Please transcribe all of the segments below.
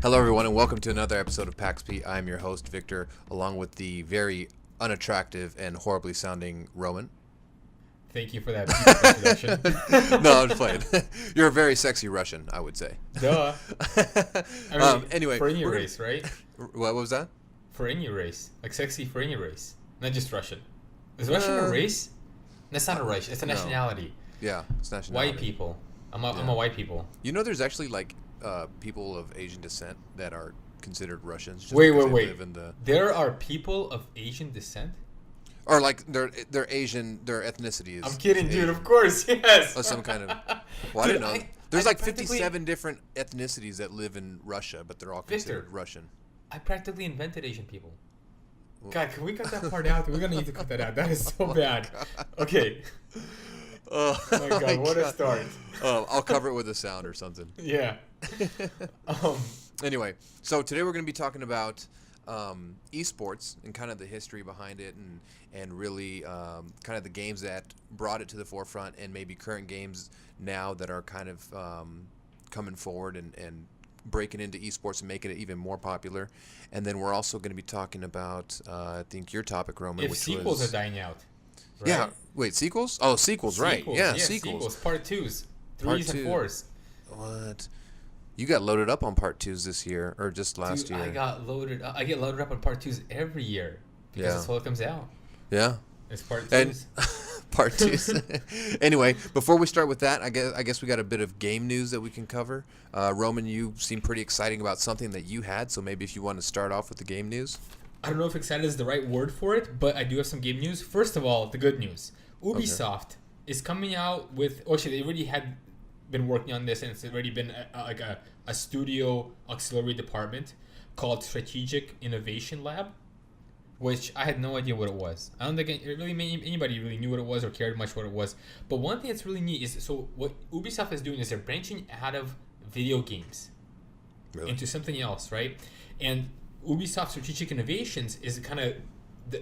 Hello, everyone, and welcome to another episode of PAXP. I'm your host, Victor, along with the very unattractive and horribly sounding Roman. Thank you for that introduction. No, I'm just playing. You're a very sexy Russian, I would say. Duh. I mean, anyway, for any race, right? What was that? For any race. Like sexy for any race. Not just Russian. Is Russian a race? That's not a race. It's a nationality. Yeah, it's nationality. White people. I'm a white people. You know, there's actually like people of Asian descent that are considered Russians. Just Wait. live in the... There are people of Asian descent? Or like their Asian, their ethnicity is... I'm kidding, Asian. dude. Of course, yes. Or some kind of... Well, Dude, I didn't know. There's like 57 different ethnicities that live in Russia, but they're all considered Russian. I practically invented Asian people. God, can we cut that part out? We're going to need to cut that out. That is so bad. Okay. Oh my God, what a start. I'll cover it with a sound or something. Yeah. Anyway, so today we're going to be talking about eSports and kind of the history behind it and really kind of the games that brought it to the forefront and maybe current games now that are kind of coming forward and breaking into eSports and making it even more popular. And then we're also going to be talking about, I think, your topic, Roman, if which sequels was... are dying out. Right? Yeah. Wait, sequels? Oh, sequels, right. Yeah, sequels. Part 2s. 3s Part and 2. 4s. What? You got loaded up on part 2s this year, or just last year? I get loaded up on part 2s every year because that's all that comes out. Yeah. It's part 2s. And part 2s. Anyway, before we start with that, I guess we got a bit of game news that we can cover. Roman, you seem pretty exciting about something that you had, so maybe if you want to start off with the game news. I don't know if excited is the right word for it, but I do have some game news. First of all, the good news. Ubisoft is coming out with... Actually, they already had been working on this, and it's already been a studio auxiliary department called Strategic Innovation Lab, which I had no idea what it was. I don't think anybody really knew what it was or cared much what it was. But one thing that's really neat is... So what Ubisoft is doing is they're branching out of video games into something else, right? And... Ubisoft Strategic Innovations is kind of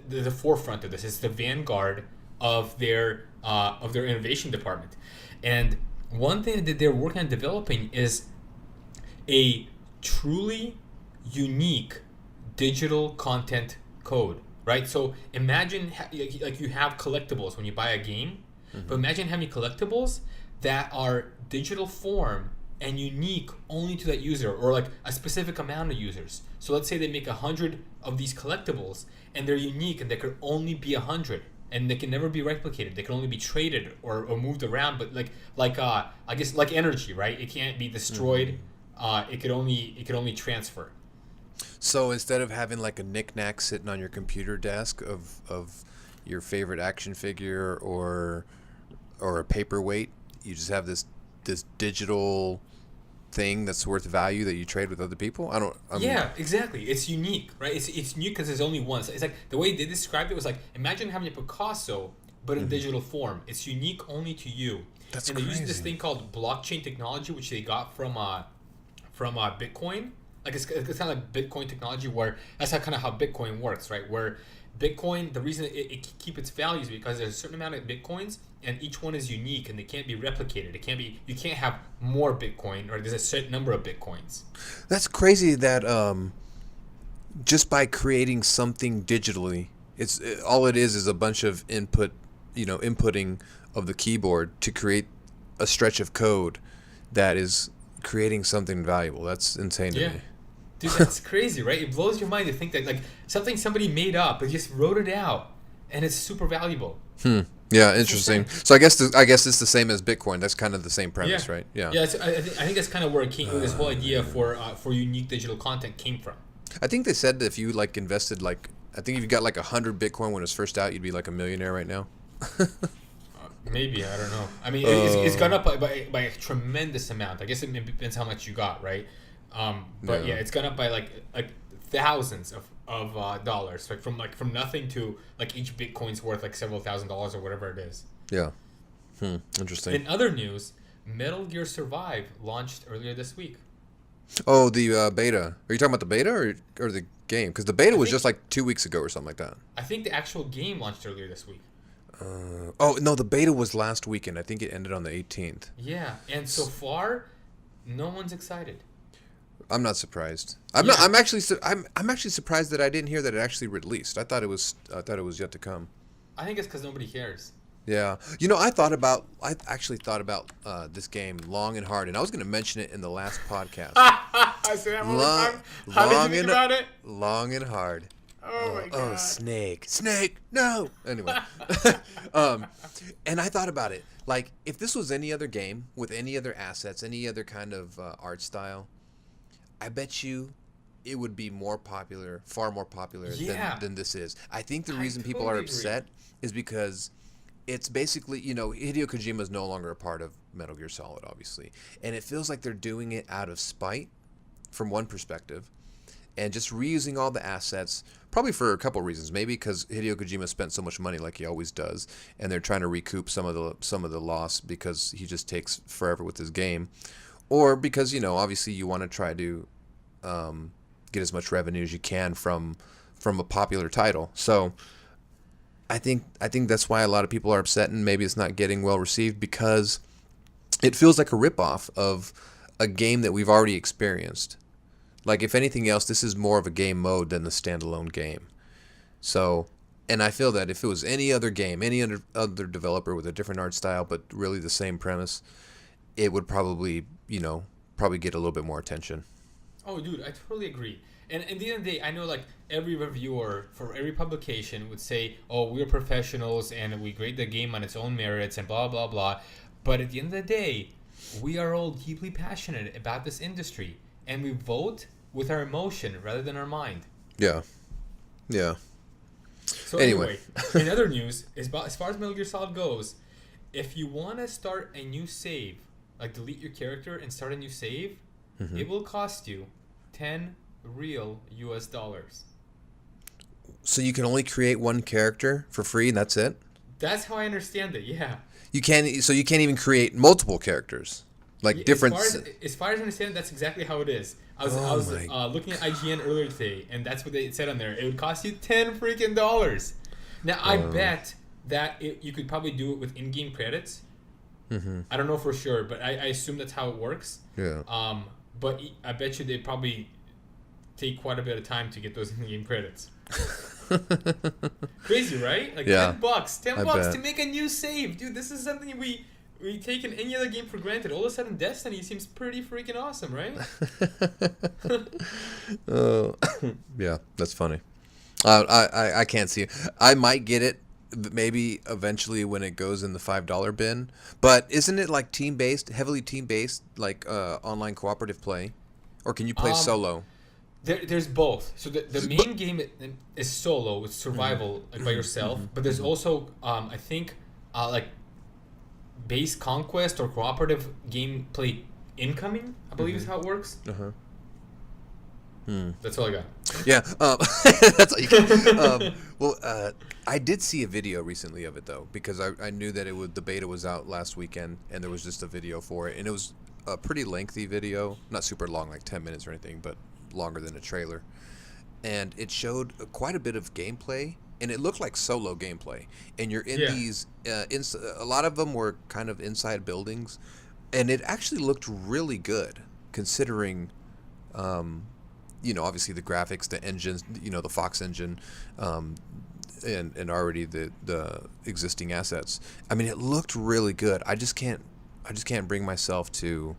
the forefront of this. It's the vanguard of their innovation department. And one thing that they're working on developing is a truly unique digital content code, right? So imagine like you have collectibles when you buy a game, but imagine having collectibles that are digital form and unique only to that user or like a specific amount of users. So let's say they make 100 of these collectibles and they're unique and there could only be 100 and they can never be replicated. They can only be traded or moved around, but I guess like energy, right? It can't be destroyed. It could only transfer. So instead of having like a knick-knack sitting on your computer desk of your favorite action figure or a paperweight, you just have this digital thing that's worth value that you trade with other people. Yeah, exactly. It's unique, right? It's unique because there's only one. So it's like the way they described it was like imagine having a Picasso but in digital form. It's unique only to you. That's and crazy. They use this thing called blockchain technology, which they got from Bitcoin. Like it's kind of like Bitcoin technology, where that's how Bitcoin works, right? Where Bitcoin, the reason it can keep its value is because there's a certain amount of Bitcoins and each one is unique and they can't be replicated. You can't have more Bitcoin, or there's a certain number of Bitcoins. That's crazy that just by creating something digitally, all it is a bunch of inputting of the keyboard to create a stretch of code that is creating something valuable. That's insane to me. Dude, that's crazy, right? It blows your mind to think that like something somebody made up, but just wrote it out, and it's super valuable. Yeah, interesting. So I guess it's the same as Bitcoin. That's kind of the same premise, right? Yeah. Yeah, I think that's kind of where it came. This whole idea for unique digital content came from. I think they said that if you like invested I think if you got like 100 Bitcoin when it was first out, you'd be like a millionaire right now. Maybe, I don't know. I mean, it's gone up by a tremendous amount. I guess it depends how much you got, right? But yeah, it's gone up by like thousands of dollars, like from nothing to like each Bitcoin's worth like several $1,000s or whatever it is. Yeah. Interesting. In other news, Metal Gear Survive launched earlier this week. Oh, the beta. Are you talking about the beta or the game? Because the beta was just like 2 weeks ago or something like that. I think the actual game launched earlier this week. No, the beta was last weekend. I think it ended on the 18th. Yeah, and so far, no one's excited. I'm not surprised. I'm not. I'm actually. I'm actually surprised that I didn't hear that it actually released. I thought it was. I thought it was yet to come. I think it's because nobody cares. Yeah. I actually thought about this game long and hard, and I was going to mention it in the last podcast. I say that one more time. How did you think about it? Long and hard. Oh my god. Oh, snake, no. Anyway, and I thought about it. Like, if this was any other game with any other assets, any other kind of art style, I bet you it would be more popular, far more popular than this is. I think the reason people are upset is because it's basically, Hideo Kojima is no longer a part of Metal Gear Solid, obviously. And it feels like they're doing it out of spite, from one perspective, and just reusing all the assets, probably for a couple of reasons. Maybe because Hideo Kojima spent so much money, like he always does, and they're trying to recoup some of the loss because he just takes forever with his game, or because obviously you want to try to get as much revenue as you can from a popular title. So I think that's why a lot of people are upset, and maybe it's not getting well received because it feels like a ripoff of a game that we've already experienced. Like, if anything else, this is more of a game mode than the standalone game. So, and I feel that if it was any other game, any other developer with a different art style, but really the same premise, it would probably, get a little bit more attention. Oh, dude, I totally agree. And at the end of the day, I know, like, every reviewer for every publication would say, oh, we're professionals and we grade the game on its own merits and blah, blah, blah. But at the end of the day, we are all deeply passionate about this industry. And we vote with our emotion rather than our mind. Yeah. Yeah. So anyway, in other news, as far as Metal Gear Solid goes, if you want to start a new save, like delete your character and start a new save, it will cost you 10 real US dollars. So you can only create one character for free and that's it? That's how I understand it, yeah. You can't even create multiple characters. Like different. As far as I understand, that's exactly how it is. I was looking at IGN earlier today, and that's what they said on there. It would cost you $10 freaking dollars. Now I bet that you could probably do it with in-game credits. I don't know for sure, but I assume that's how it works. Yeah. But I bet you they probably take quite a bit of time to get those in-game credits. Crazy, right? Like $10. $10 to make a new save, dude. This is something we take in any other game for granted. All of a sudden, Destiny seems pretty freaking awesome, right? Yeah, that's funny. I can't see it. I might get it maybe eventually when it goes in the $5 bin. But isn't it like team-based, heavily team-based, like online cooperative play? Or can you play solo? There's both. So the main game is solo, it's survival like by yourself. But there's also, I think, like base conquest or cooperative gameplay incoming, I believe is how it works. That's all I got. Yeah, that's all you got. Well, I did see a video recently of it though, because I knew that the beta was out last weekend, and there was just a video for it, and it was a pretty lengthy video, not super long, like 10 minutes or anything, but longer than a trailer, and it showed quite a bit of gameplay. And it looked like solo gameplay. And you're in these, a lot of them were kind of inside buildings. And it actually looked really good, considering, obviously the graphics, the engines, the Fox engine, and already the existing assets. I mean, it looked really good. I just can't bring myself to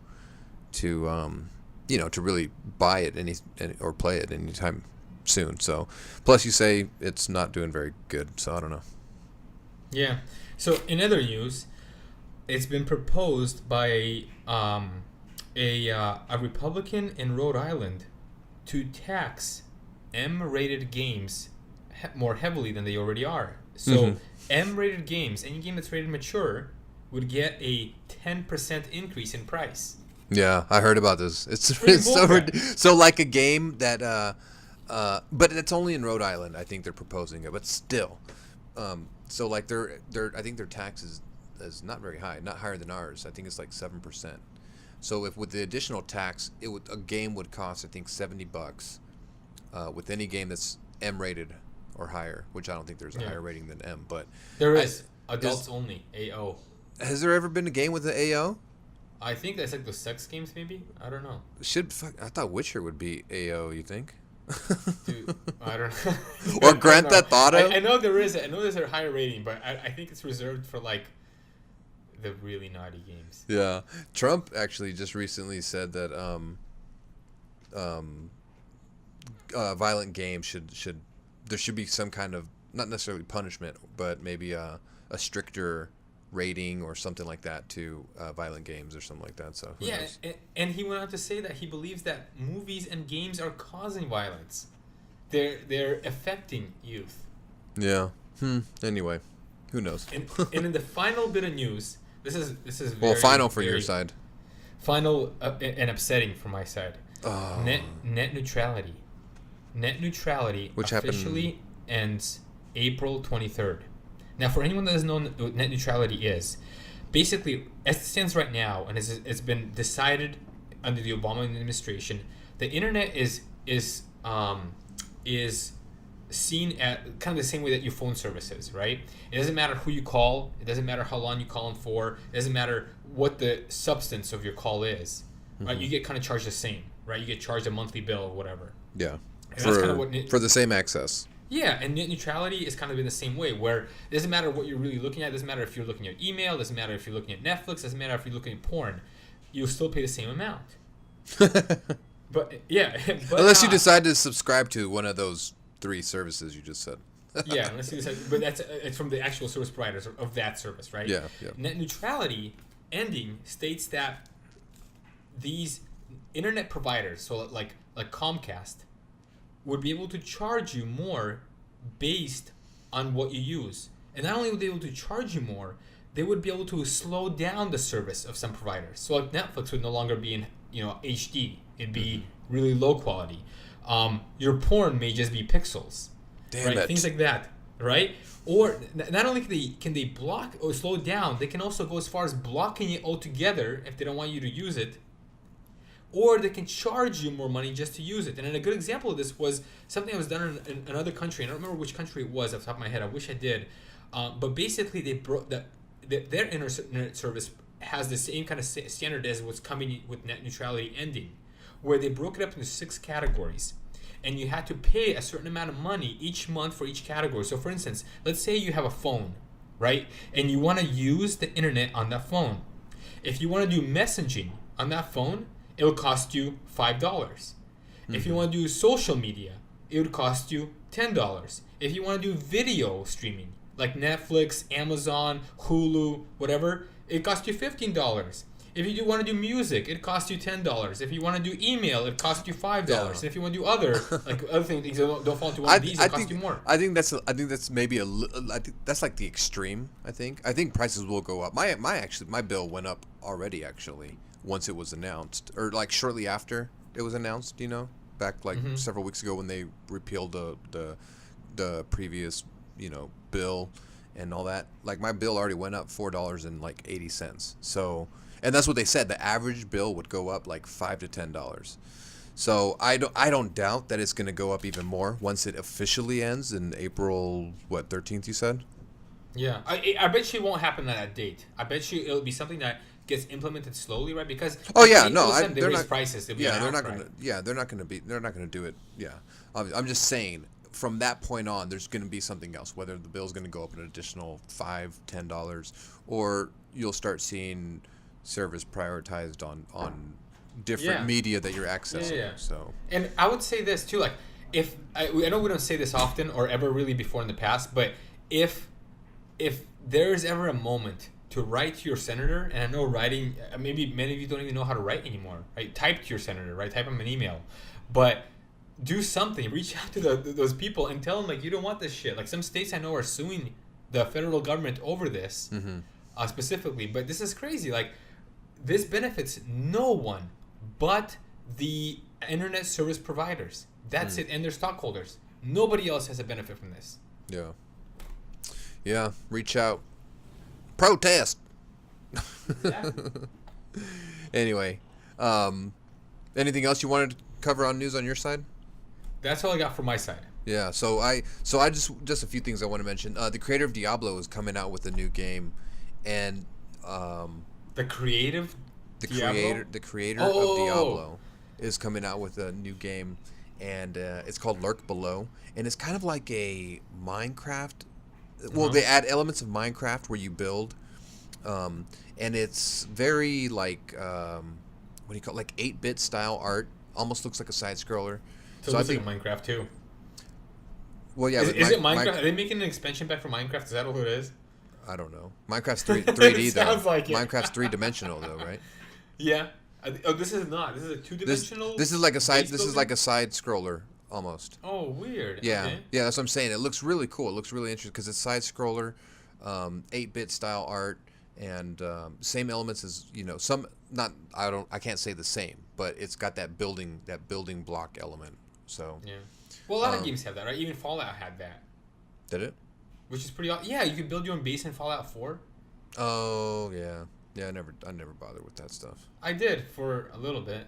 really buy it or play it anytime soon. So plus you say it's not doing very good, so I don't know. Yeah. So in other news, it's been proposed by a Republican in Rhode Island to tax M-rated games more heavily than they already are. So M-rated games, any game that's rated mature, would get a 10% increase in price. Yeah, I heard about this. It's so like a game that but it's only in Rhode Island. I think they're proposing it, but still, so like I think their tax is not very high, not higher than ours. I think it's like 7%. So if with the additional tax, a game would cost I think $70, with any game that's M rated or higher, which I don't think there's a higher rating than M, but there is adults only AO. Has there ever been a game with an AO? I think that's like the sex games, maybe. I don't know. I thought Witcher would be AO. You think? Dude, I don't know. Or Grand Theft Auto? I know there is. I know there's a higher rating, but I think it's reserved for like the really naughty games. Yeah, Trump actually just recently said that violent games should there should be some kind of, not necessarily punishment, but maybe a stricter rating or something like that to violent games or something like that. So who knows? And he went on to say that he believes that movies and games are causing violence. They're affecting youth. Yeah. Anyway, who knows? And in the final bit of news, this is very, well, final for your side. Final and upsetting for my side. Oh. Net neutrality. Net neutrality Which officially ends April 23rd. Now, for anyone that doesn't know what net neutrality is, basically, as it stands right now, and it's been decided under the Obama administration, the internet is seen at kind of the same way that your phone service is, right? It doesn't matter who you call. It doesn't matter how long you call them for. It doesn't matter what the substance of your call is. Right? You get kind of charged the same, right? You get charged a monthly bill or whatever. Yeah. And that's kind of what for the same access. Yeah, and net neutrality is kind of in the same way, where it doesn't matter what you're really looking at. It doesn't matter if you're looking at email. It doesn't matter if you're looking at Netflix. It doesn't matter if you're looking at porn. You'll still pay the same amount. But yeah, unless you decide to subscribe to one of those 3 services you just said. Yeah, unless you decide, but it's from the actual service providers of that service, right? Yeah. Net neutrality ending states that these internet providers, so like Comcast, would be able to charge you more based on what you use. And not only would they be able to charge you more, they would be able to slow down the service of some providers. So like Netflix would no longer be in HD. It'd be really low quality. Your porn may just be pixels. Damn right? it. Things like that, right? Or not only can they block or slow down, they can also go as far as blocking it altogether if they don't want you to use it. Or they can charge you more money just to use it. And a good example of this was something that was done in another country. I don't remember which country it was off the top of my head. I wish I did. But basically, they broke their internet service has the same kind of standard as what's coming with net neutrality ending, where they broke it up into 6 categories. And you had to pay a certain amount of money each month for each category. So, for instance, let's say you have a phone, right? And you want to use the internet on that phone. If you want to do messaging on that phone, it will cost you $5. If you want to do social media, it would cost you $10. If you want to do video streaming, like Netflix, Amazon, Hulu, whatever, it costs you $15. If you want to do music, it costs you $10. If you want to do email, it costs you $5. Yeah. And if you want to do other things that don't fall into one of these, it costs you more. I think that's maybe I think that's like the extreme. I think prices will go up. My bill went up already actually once it was announced, or like shortly after it was announced. Back like several weeks ago when they repealed the previous bill and all that. Like my bill already went up $4.80. So. And that's what they said. The average bill would go up like $5 to $10. So I don't doubt that it's going to go up even more once it officially ends in April 13th. You said? Yeah, I bet you it won't happen on that date. I bet you it'll be something that gets implemented slowly, right? Because they're raise not prices. They're not going to do it. Yeah, I'm just saying. From that point on, there's going to be something else. Whether the bill's going to go up an additional $5, $10, or you'll start seeing service prioritized on different media that you're accessing. Yeah. So, and I would say this too, like if I know we don't say this often or ever really before in the past, but if there's ever a moment to write to your senator, and I know writing, maybe many of you don't even know how to write anymore, right? Type to your senator, right? Type them an email, but do something. Reach out to those people and tell them like you don't want this shit. Like some states I know are suing the federal government over this specifically, but this is crazy. Like. This benefits no one but the internet service providers. That's it, and their stockholders. Nobody else has a benefit from this. Yeah. Yeah, reach out. Protest! Exactly. Anyway, anything else you wanted to cover on news on your side? That's all I got from my side. Yeah, so I just a few things I want to mention. The creator of Diablo is coming out with a new game, and The creative the creator of Oh. Diablo is coming out with a new game, and it's called Lurk Below, and it's kind of like a Minecraft. Well, they add elements of Minecraft where you build, and it's very like what do you call it? Like 8-bit style art. Almost looks like a side scroller. So it looks like Minecraft too. Well, yeah. Is it Minecraft? Are they making an expansion pack for Minecraft? Is that who it is? I don't know. Minecraft's 3D though. Sounds like it. Minecraft's 3-dimensional though, right? Yeah. Oh, this is not. This is a 2-dimensional. This is like a side. This is building? like a side scroller almost. Oh, weird. Yeah, Okay. yeah. That's what I'm saying. It looks really cool. It looks really interesting because it's side scroller, 8-bit style art, and same elements as some. Not I can't say the same, but it's got that building block element. So Yeah. Well, a lot of games have that, right? Even Fallout had that, did it? which is pretty. Yeah, you could build your own base in Fallout 4. Oh yeah, yeah. I never bothered with that stuff. I did for a little bit.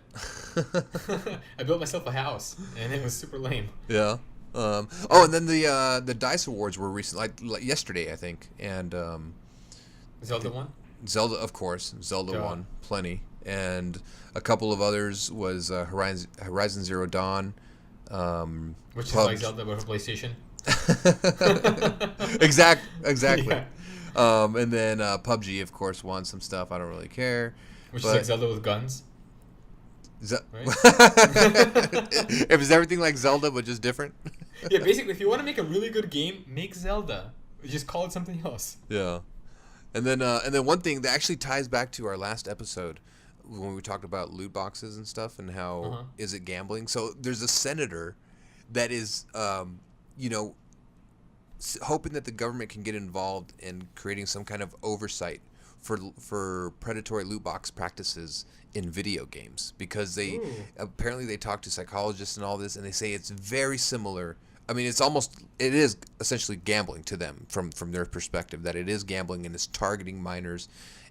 I built myself a house, and it was super lame. Yeah. And then the Dice Awards were recent, like yesterday, I think, and Zelda one. Zelda, of course, Zelda Duh. won plenty, and a couple of others was Horizon Zero Dawn, Which is like Zelda but for PlayStation. exactly. Yeah. And then PUBG, of course, won some stuff. I don't really care. Which is like Zelda with guns. Right? If it's everything like Zelda but just different. Yeah, basically, if you want to make a really good game, make Zelda. Just call it something else. Yeah. And then one thing that actually ties back to our last episode when we talked about loot boxes and stuff and how is it gambling. So there's a senator that is hoping that the government can get involved in creating some kind of oversight for predatory loot box practices in video games, because apparently they talk to psychologists and all this, and they say it's very similar. I mean, it is essentially gambling to them from their perspective, that it is gambling and it's targeting minors,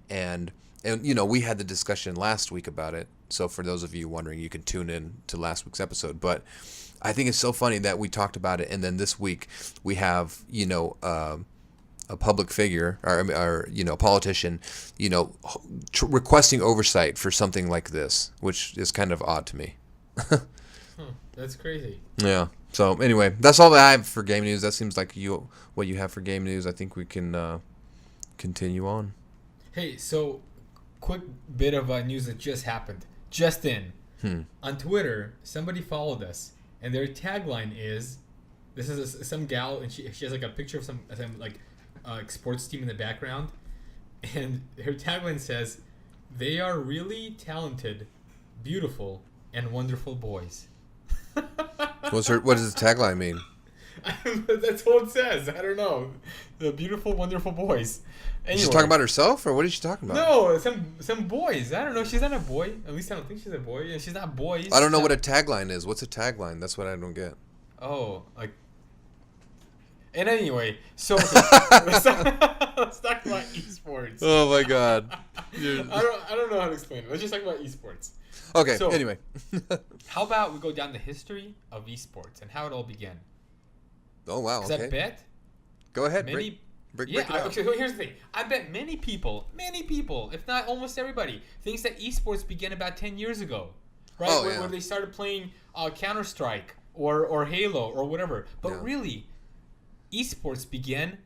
and we had the discussion last week about it. So for those of you wondering, you can tune in to last week's episode. But I think it's so funny that we talked about it, and then this week we have a public figure or a politician requesting oversight for something like this, which is kind of odd to me. That's crazy. Yeah. So anyway, that's all that I have for game news. That seems like what you have for game news. I think we can continue on. Hey, so quick bit of news that just happened. Just in. On Twitter, somebody followed us, and their tagline is, this is some gal, and she has like a picture of some like sports team in the background, and her tagline says, "They are really talented, beautiful, and wonderful boys." What does the tagline mean? That's all it says. I don't know. The beautiful, wonderful boys. Anyway. She's talking about herself, or what is she talking about? No, some boys. I don't know. She's not a boy. At least I don't think she's a boy. And she's not boys. I don't know what a tagline is. What's a tagline? That's what I don't get. Oh, like. And anyway, so let's talk about eSports. Oh my God. I don't know how to explain it. Let's just talk about eSports. Okay. So, anyway. How about we go down the history of eSports and how it all began? Oh wow. Because Okay. I bet Go ahead. many. Break Yeah. it out. Okay. So here's the thing. I bet many people, if not almost everybody, thinks that eSports began about 10 years ago, right? Oh, where, yeah. where they started playing Counter-Strike or Halo or whatever. But Yeah. really, eSports began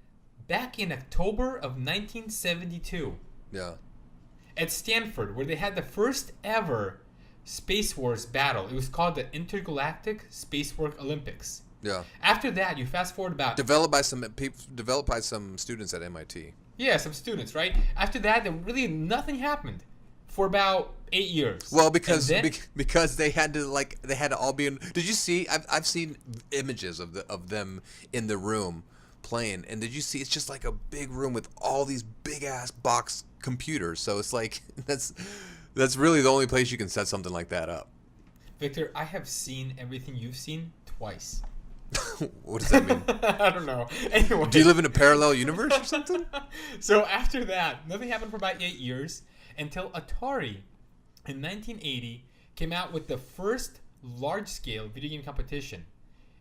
back in October of 1972 Yeah. at Stanford, where they had the first ever Space Wars battle. It was called the Intergalactic Space Work Olympics. Yeah. After that, you fast forward about Developed by some students at MIT. some students, right? After that, really nothing happened for about 8 years. Well, because And then- because they had to all be in. Did you see? I've seen images of them in the room playing, and did you see? It's just like a big room with all these big ass box computers. So it's like that's really the only place you can set something like that up. Victor, I have seen everything you've seen twice. What does that mean? I don't know. Anyway, Do you live in a parallel universe or something? So after that, nothing happened for about 8 years until Atari in 1980 came out with the first large-scale video game competition.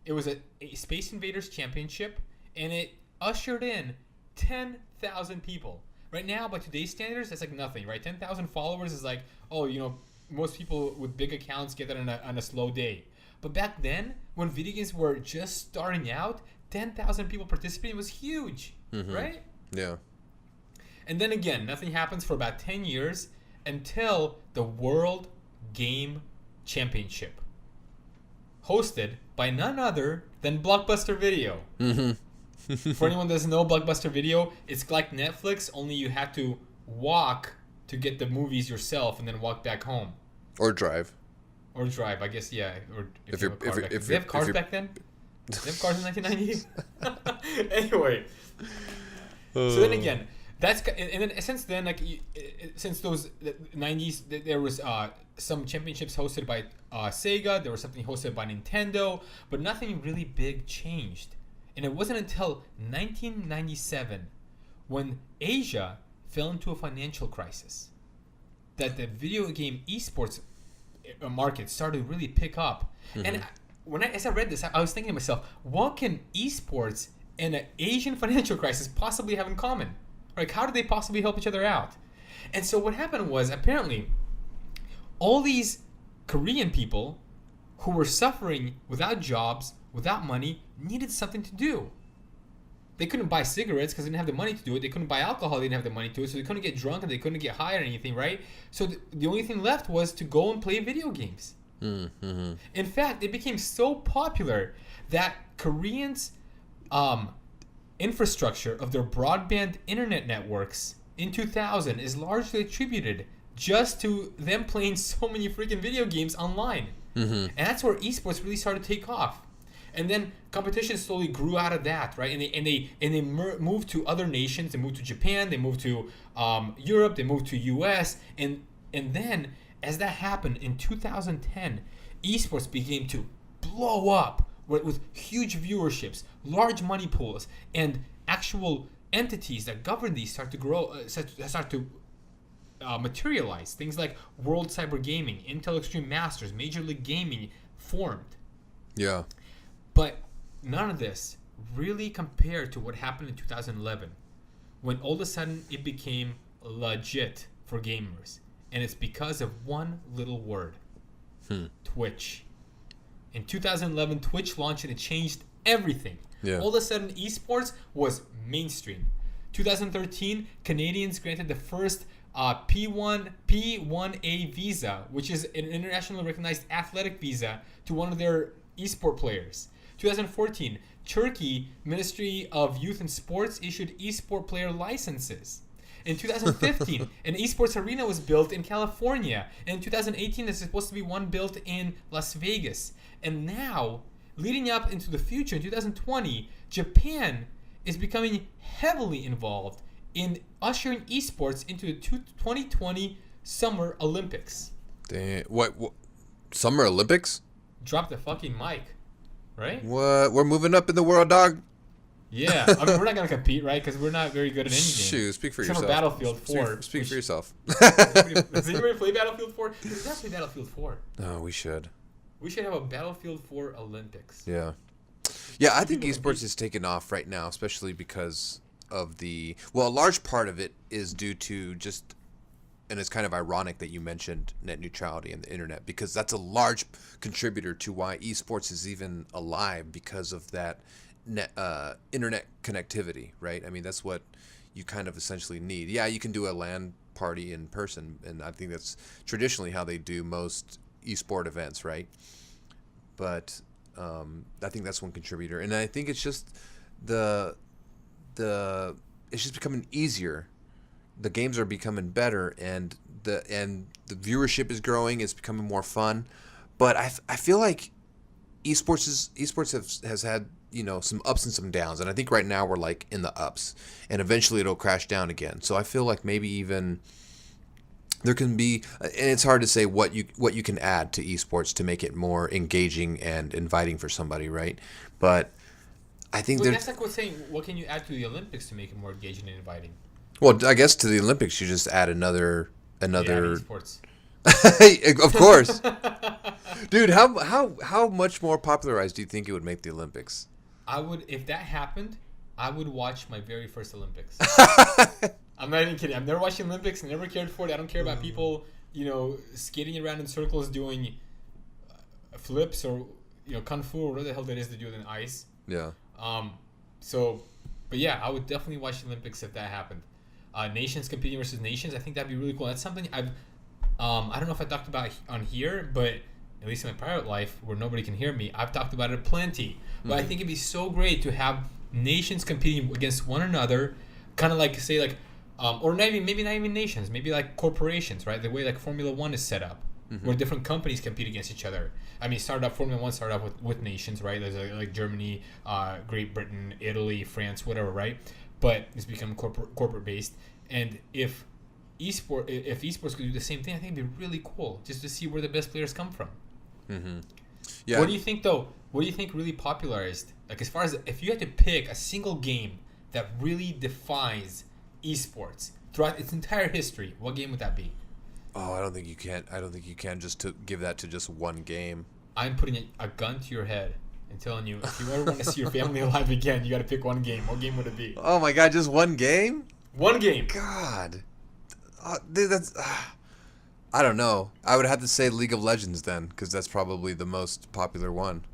It was a Space Invaders Championship, and it ushered in 10,000 people. Right now, by today's standards, it's like nothing, right? 10,000 followers is like, oh, most people with big accounts get that on a slow day. But back then, when video games were just starting out, 10,000 people participating was huge, right? Yeah. And then again, nothing happens for about 10 years until the World Game Championship, hosted by none other than Blockbuster Video. For anyone that doesn't know, Blockbuster Video, it's like Netflix, only you had to walk to get the movies yourself and then walk back home. Or drive. I guess, yeah. Or if you have a car back then. Did they have cars back then? Did they have cars in 1990? Anyway. So then again, and then since then, like since those 90s, there was some championships hosted by Sega. There was something hosted by Nintendo, but nothing really big changed. And it wasn't until 1997, when Asia fell into a financial crisis, that the video game esports market started to really pick up. And as I read this, I was thinking to myself, what can esports and an Asian financial crisis possibly have in common? Like, how did they possibly help each other out? And so what happened was, apparently, all these Korean people who were suffering without jobs, without money, needed something to do. They couldn't buy cigarettes because they didn't have the money to do it. They couldn't buy alcohol. They didn't have the money to it. So they couldn't get drunk and they couldn't get high or anything, right? So the only thing left was to go and play video games. In fact, it became so popular that Koreans' infrastructure of their broadband internet networks in 2000 is largely attributed just to them playing so many freaking video games online. And that's where esports really started to take off. And then competition slowly grew out of that, right? And they moved to other nations. They moved to Japan. They moved to Europe. They moved to US. And then as that happened in 2010, esports began to blow up with huge viewerships, large money pools, and actual entities that govern these start to grow, start to materialize. Things like World Cyber Gaming, Intel Extreme Masters, Major League Gaming formed. Yeah. But none of this really compared to what happened in 2011, when all of a sudden it became legit for gamers. And it's because of one little word. Twitch. In 2011, Twitch launched and it changed everything. Yeah. All of a sudden, esports was mainstream. 2013, Canadians granted the first P1A visa, which is an internationally recognized athletic visa, to one of their esport players. 2014, Turkey Ministry of Youth and Sports issued esport player licenses. In 2015, an esports arena was built in California. And in 2018, there's supposed to be one built in Las Vegas. And now, leading up into the future, in 2020, Japan is becoming heavily involved in ushering esports into the 2020 Summer Olympics. Damn. What? Summer Olympics? Drop the fucking mic, right? What? We're moving up in the world, dog. Yeah, I mean, we're not going to compete, right? Because we're not very good at any game. Shoot, speak for Except yourself. For Battlefield 4. Speak for yourself. Does anybody play Battlefield 4? Does not play Battlefield 4. No, we should. We should have a Battlefield 4 Olympics. Yeah. Yeah, I think esports is taking off right now, especially because of a large part of it is due to just, and it's kind of ironic that you mentioned net neutrality and the internet, because that's a large contributor to why esports is even alive, because of that internet connectivity, right? I mean, that's what you kind of essentially need. Yeah, you can do a LAN party in person, and I think that's traditionally how they do most esport events, right? But I think that's one contributor, and I think it's just it's just becoming easier. The games are becoming better, and the viewership is growing. It's becoming more fun, but I feel like esports has had some ups and some downs, and I think right now we're like in the ups, and eventually it'll crash down again. So I feel like maybe even there can be, and it's hard to say what you can add to esports to make it more engaging and inviting for somebody, right? But I think that's like what's saying, what can you add to the Olympics to make it more engaging and inviting? Well, I guess to the Olympics you just add another esports. Of course. Dude, how much more popularized do you think it would make the Olympics? If that happened, I would watch my very first Olympics. I'm not even kidding. I've never watched the Olympics. Never cared for it. I don't care about people, skating around in circles doing flips or kung fu or whatever the hell that is to do it in ice. Yeah. But yeah, I would definitely watch the Olympics if that happened. Nations competing versus nations. I think that'd be really cool. That's something I don't know if I talked about on here, but at least in my private life where nobody can hear me, I've talked about it plenty. But I think it'd be so great to have nations competing against one another, kind of like say like, or maybe not even nations, maybe like corporations, right? The way like Formula One is set up, where different companies compete against each other. I mean, Formula One started off with nations, right? There's like Germany, Great Britain, Italy, France, whatever, right? But it's become corporate based. And if esports could do the same thing, I think it'd be really cool just to see where the best players come from. Mm-hmm. Yeah. What do you think though? What do you think really popularized? Like as far as if you had to pick a single game that really defines esports throughout its entire history, what game would that be? Oh, I don't think you can just to give that to just one game. I'm putting a gun to your head and telling you, if you ever want to see your family alive again, you got to pick one game. What game would it be? Oh my God, just one game? One game. God, dude, that's. I don't know. I would have to say League of Legends then, because that's probably the most popular one.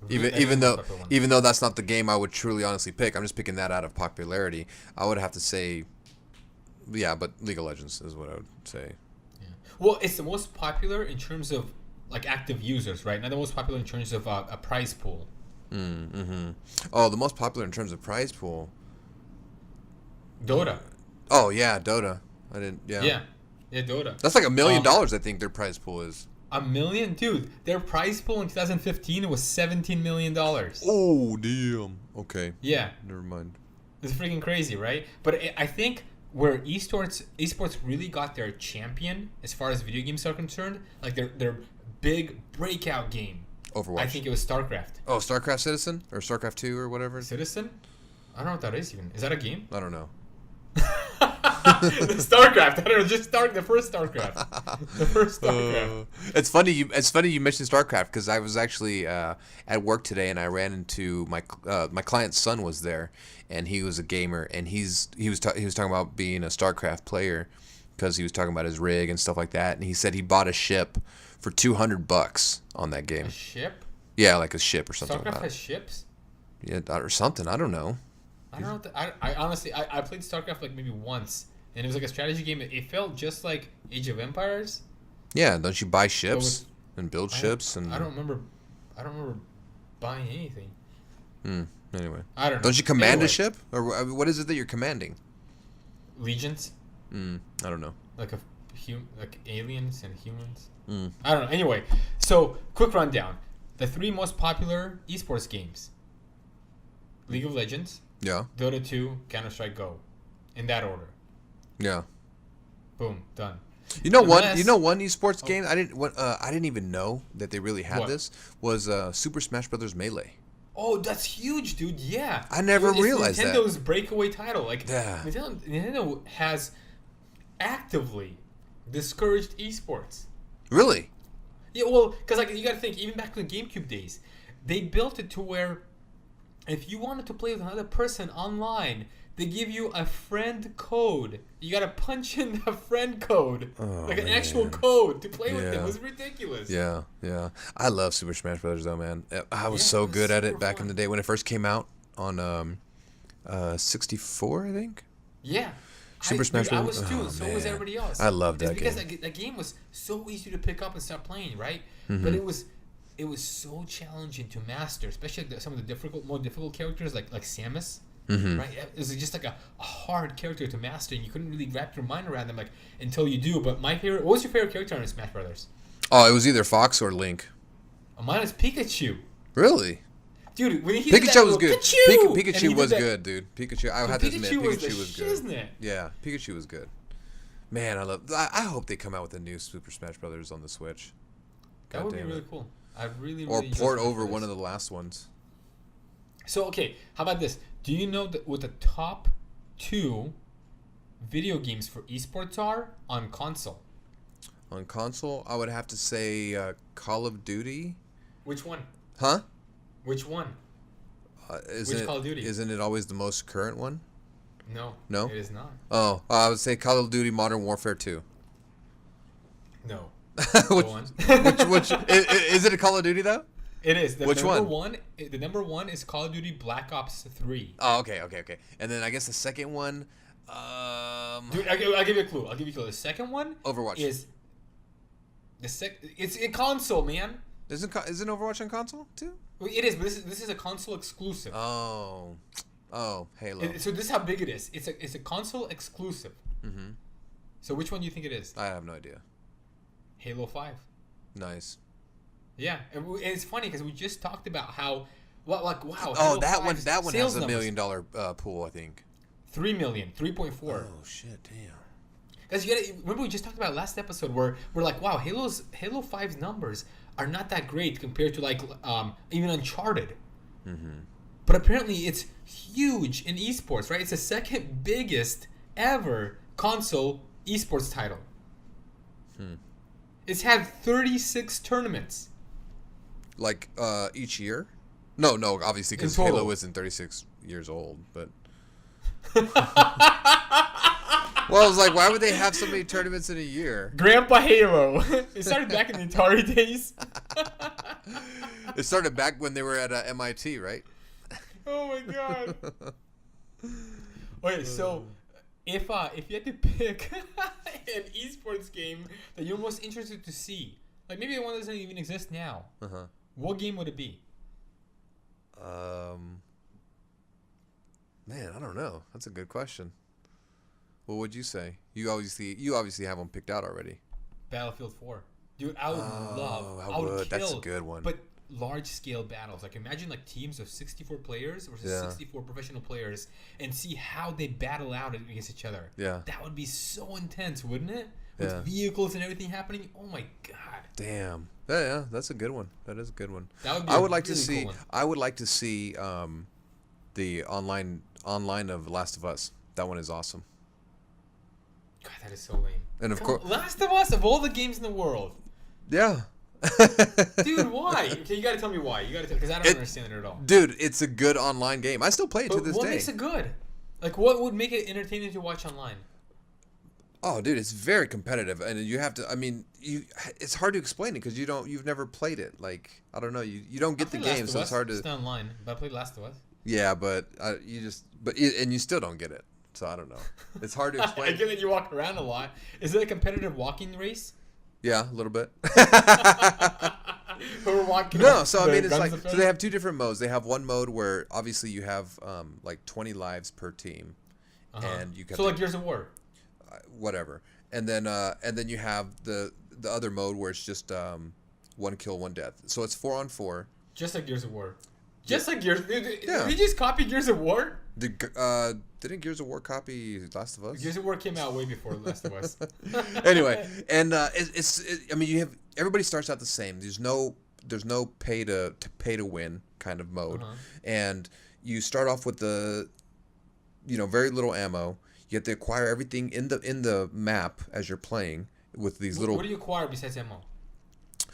Even though that's not the game I would truly honestly pick, I'm just picking that out of popularity. I would have to say, yeah, but League of Legends is what I would say. Yeah. Well, it's the most popular in terms of like active users, right? Not the most popular in terms of a prize pool. Mm-hmm. Oh, the most popular in terms of prize pool. Dota. Oh yeah, Dota. I didn't. Yeah, Dota. That's like $1 million. I think their prize pool is. $1 million, dude. Their prize pool in 2015 was $17 million. Oh damn. Okay. Yeah. Never mind. It's freaking crazy, right? But I think where esports really got their champion as far as video games are concerned, like their big breakout game. Overwatch. I think it was Starcraft. Oh, Starcraft Citizen or Starcraft 2 or whatever. Citizen? I don't know what that is even. Is that a game? I don't know. Starcraft. I don't know. Just the first Starcraft. The first Starcraft. It's funny you mentioned Starcraft because I was actually at work today and I ran into my client's son was there and he was a gamer and he was talking about being a Starcraft player because he was talking about his rig and stuff like that and he said he bought a ship for $200 on that game. A ship? Yeah, like a ship or something. Starcraft has ships? Yeah, or something. I don't know. I don't know. I honestly I played Starcraft like maybe once, and it was like a strategy game. It felt just like Age of Empires. Yeah, don't you buy ships and build ships and? I don't remember buying anything. Anyway, I don't know. Don't you command a ship, or what is it that you're commanding? Legions. I don't know. Like like aliens and humans. I don't know. Anyway, so quick rundown: the 3 most popular esports games: League of Legends. Yeah. Dota 2, Counter-Strike Go. In that order. Yeah. Boom, done. You know one esports game I didn't even know that they really had this was Super Smash Bros. Melee. Oh, that's huge, dude. Yeah. I never realized that. Nintendo's breakaway title. Like yeah. Nintendo has actively discouraged esports. Really? Yeah, well, cuz like you got to think even back in the GameCube days, they built it to where if you wanted to play with another person online, they give you a friend code. You gotta punch in the friend code, an actual code to play with them. It was ridiculous. Yeah. I love Super Smash Bros. Though, man. I was so good at it back in the day when it first came out on 64, I think. Yeah. Super Smash Bros. I was too. So was everybody else. I loved that game. Because that game was so easy to pick up and start playing, right? But it was so challenging to master, especially some of the more difficult characters like Samus. Right? It was just like a hard character to master, and you couldn't really wrap your mind around them until you do. But what was your favorite character on Smash Brothers? Oh, it was either Fox or Link. Mine is Pikachu. Really? Dude, when he Pikachu was good. Pikachu, Pikachu was good, dude. Pikachu, I have to admit, Pikachu was good. Shiznit. Yeah, Pikachu was good. Man, I hope they come out with a new Super Smash Brothers on the Switch. That would be really cool. I really or port over one of the last ones. So okay, how about this? Do you know what the top 2 video games for esports are on console? On console, I would have to say Call of Duty. Which one? Huh? Which one? Which Call of Duty? Isn't it always the most current one? No. No? It is not. Oh, I would say Call of Duty Modern Warfare 2. No. which, Go on. which is it a Call of Duty though? It is. Which one? The number one is Call of Duty Black Ops 3. Oh, okay. And then I guess the second one, Dude, I'll give you a clue. The second one Overwatch. is it's a console, man. Isn't Overwatch on console too? Well, it is, but this is a console exclusive. Oh, Halo. So this is how big it is. It's a console exclusive. Mm-hmm. So which one do you think it is? I have no idea. Halo 5. Nice. Yeah, and it's funny because we just talked about how, wow. Oh, Halo that 5's one sales has $1 numbers. million pool, I think. 3 million, 3.4. Oh shit, damn. Because you gotta remember we just talked about last episode where we're like, wow, Halo 5's numbers are not that great compared to like even Uncharted. Mm-hmm. But apparently it's huge in esports, right? It's the second biggest ever console esports title. It's had 36 tournaments. Like each year? No, obviously because In total. Halo isn't 36 years old, but. Well, I was like, why would they have so many tournaments in a year? Grandpa Halo. It started back in the Atari days. It started back when they were at MIT, right? Oh my god. Okay, so if you had to pick an esports game that you're most interested to see, like maybe the one that doesn't even exist now, what game would it be? Man, I don't know. That's a good question. What would you say? You obviously have one picked out already. Battlefield 4. Dude, I would love. I would. That's a good one. But large scale battles. Like imagine like teams of 64 players versus 64 professional players and see how they battle out against each other. Yeah. That would be so intense, wouldn't it? With Yeah. vehicles and everything happening. Oh my god. Damn. Yeah, that's a good one. That is a good one. That would be I would a like to really see. cool one. I would like to see the online of Last of Us. That one is awesome. God, that is so lame. And of course, Last of Us, of all the games in the world. yeah. Dude, why? Okay, you gotta tell me why. You gotta tell, because I don't understand it at all. Dude, it's a good online game. I still play it to But this what day. makes it good? Like, what would make it entertaining to watch online? Oh, dude, it's very competitive, and you have to. I mean, it's hard to explain it because you've never played it. Like, I don't know, you don't get the game, so it's hard to. It's not online, but I played Last of Us. Yeah, but and you still don't get it. So I don't know. It's hard to I explain. get that you walk around a lot. Is it a competitive walking race? Yeah, a little bit. Who are walking? No, so I mean, it's guns like in so front? they have two different modes. They have one mode where obviously you have like 20 lives per team, and you get So like Gears of War. whatever, and then you have the other mode where it's just one kill, one death. So it's 4-on-4. Just like Gears of War. Just like Gears. Yeah. We just copied Gears of War. Didn't Gears of War copy Last of Us? Gears of War came out way before Last of Us. Anyway, and I mean, you have everybody starts out the same. There's no pay to win kind of mode, and you start off with the very little ammo. You have to acquire everything in the map as you're playing with these little. What do you acquire besides ammo?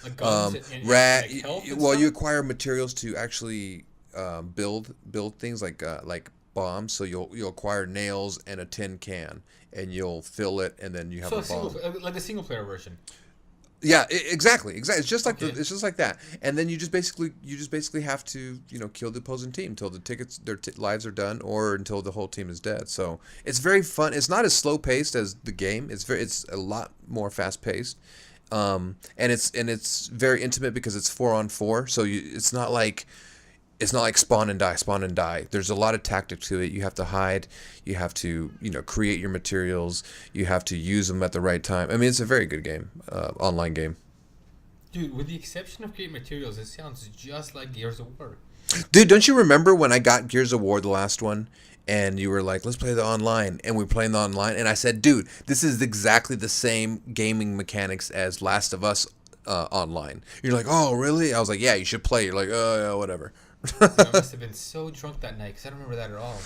Like guns and rat. like health and Well, stuff? you acquire materials to actually build things like bombs. So you'll acquire nails and a tin can, and you'll fill it, and then you have a bomb. Like a single player version. Yeah, exactly. It's just like Okay. it's just like that. And then you just basically have to kill the opposing team until their lives are done, or until the whole team is dead. So it's very fun. It's not as slow paced as the game. It's a lot more fast paced. And it's very intimate because it's 4-on-4. So it's not like spawn and die. There's a lot of tactic to it. You have to hide. You have to create your materials. You have to use them at the right time. I mean, it's a very good game, online game. Dude, with the exception of create materials, it sounds just like Gears of War. Dude, don't you remember when I got Gears of War, the last one, and you were like, let's play the online, and we were playing the online, and I said, dude, this is exactly the same gaming mechanics as Last of Us online. You're like, oh, really? I was like, yeah, you should play. You're like, oh, yeah, whatever. I must have been so drunk that night because I don't remember that at all.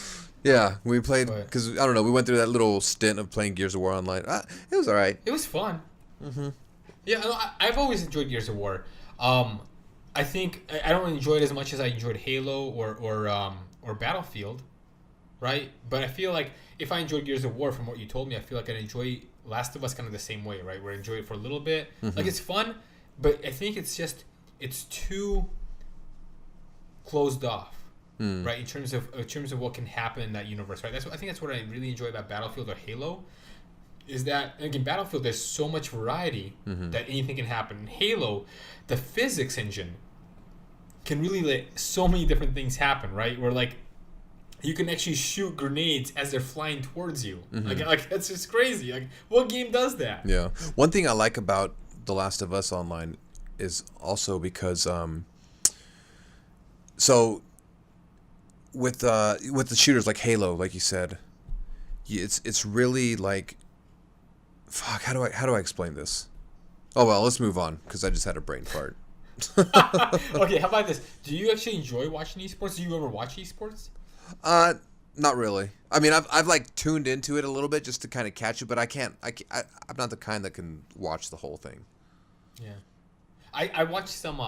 Yeah, we played, But- because, I don't know, we went through that little stint of playing Gears of War online. It was all right. It was fun. Mm-hmm. Yeah, I've always enjoyed Gears of War. I think I don't enjoy it as much as I enjoyed Halo or Battlefield. right? But I feel like if I enjoyed Gears of War from what you told me, I feel like I'd enjoy Last of Us kind of the same way, right? Where I enjoy it for a little bit. Like, it's fun, but I think it's too closed off, right? In terms of what can happen in that universe, right? I think that's what I really enjoy about Battlefield or Halo, is that, like, in Battlefield there's so much variety that anything can happen. In Halo, the physics engine can really let so many different things happen, right? Where, like, you can actually shoot grenades as they're flying towards you. Like that's just crazy. Like, what game does that? Yeah. One thing I like about The Last of Us Online is also because so with the shooters like Halo, like you said, it's really like, fuck, how do I explain this? Oh well, let's move on because I just had a brain fart. Okay, how about this? Do you actually enjoy watching esports? Do you ever watch esports? Not really. I mean, I've like tuned into it a little bit just to kind of catch it, but I'm not the kind that can watch the whole thing. Yeah, I watched some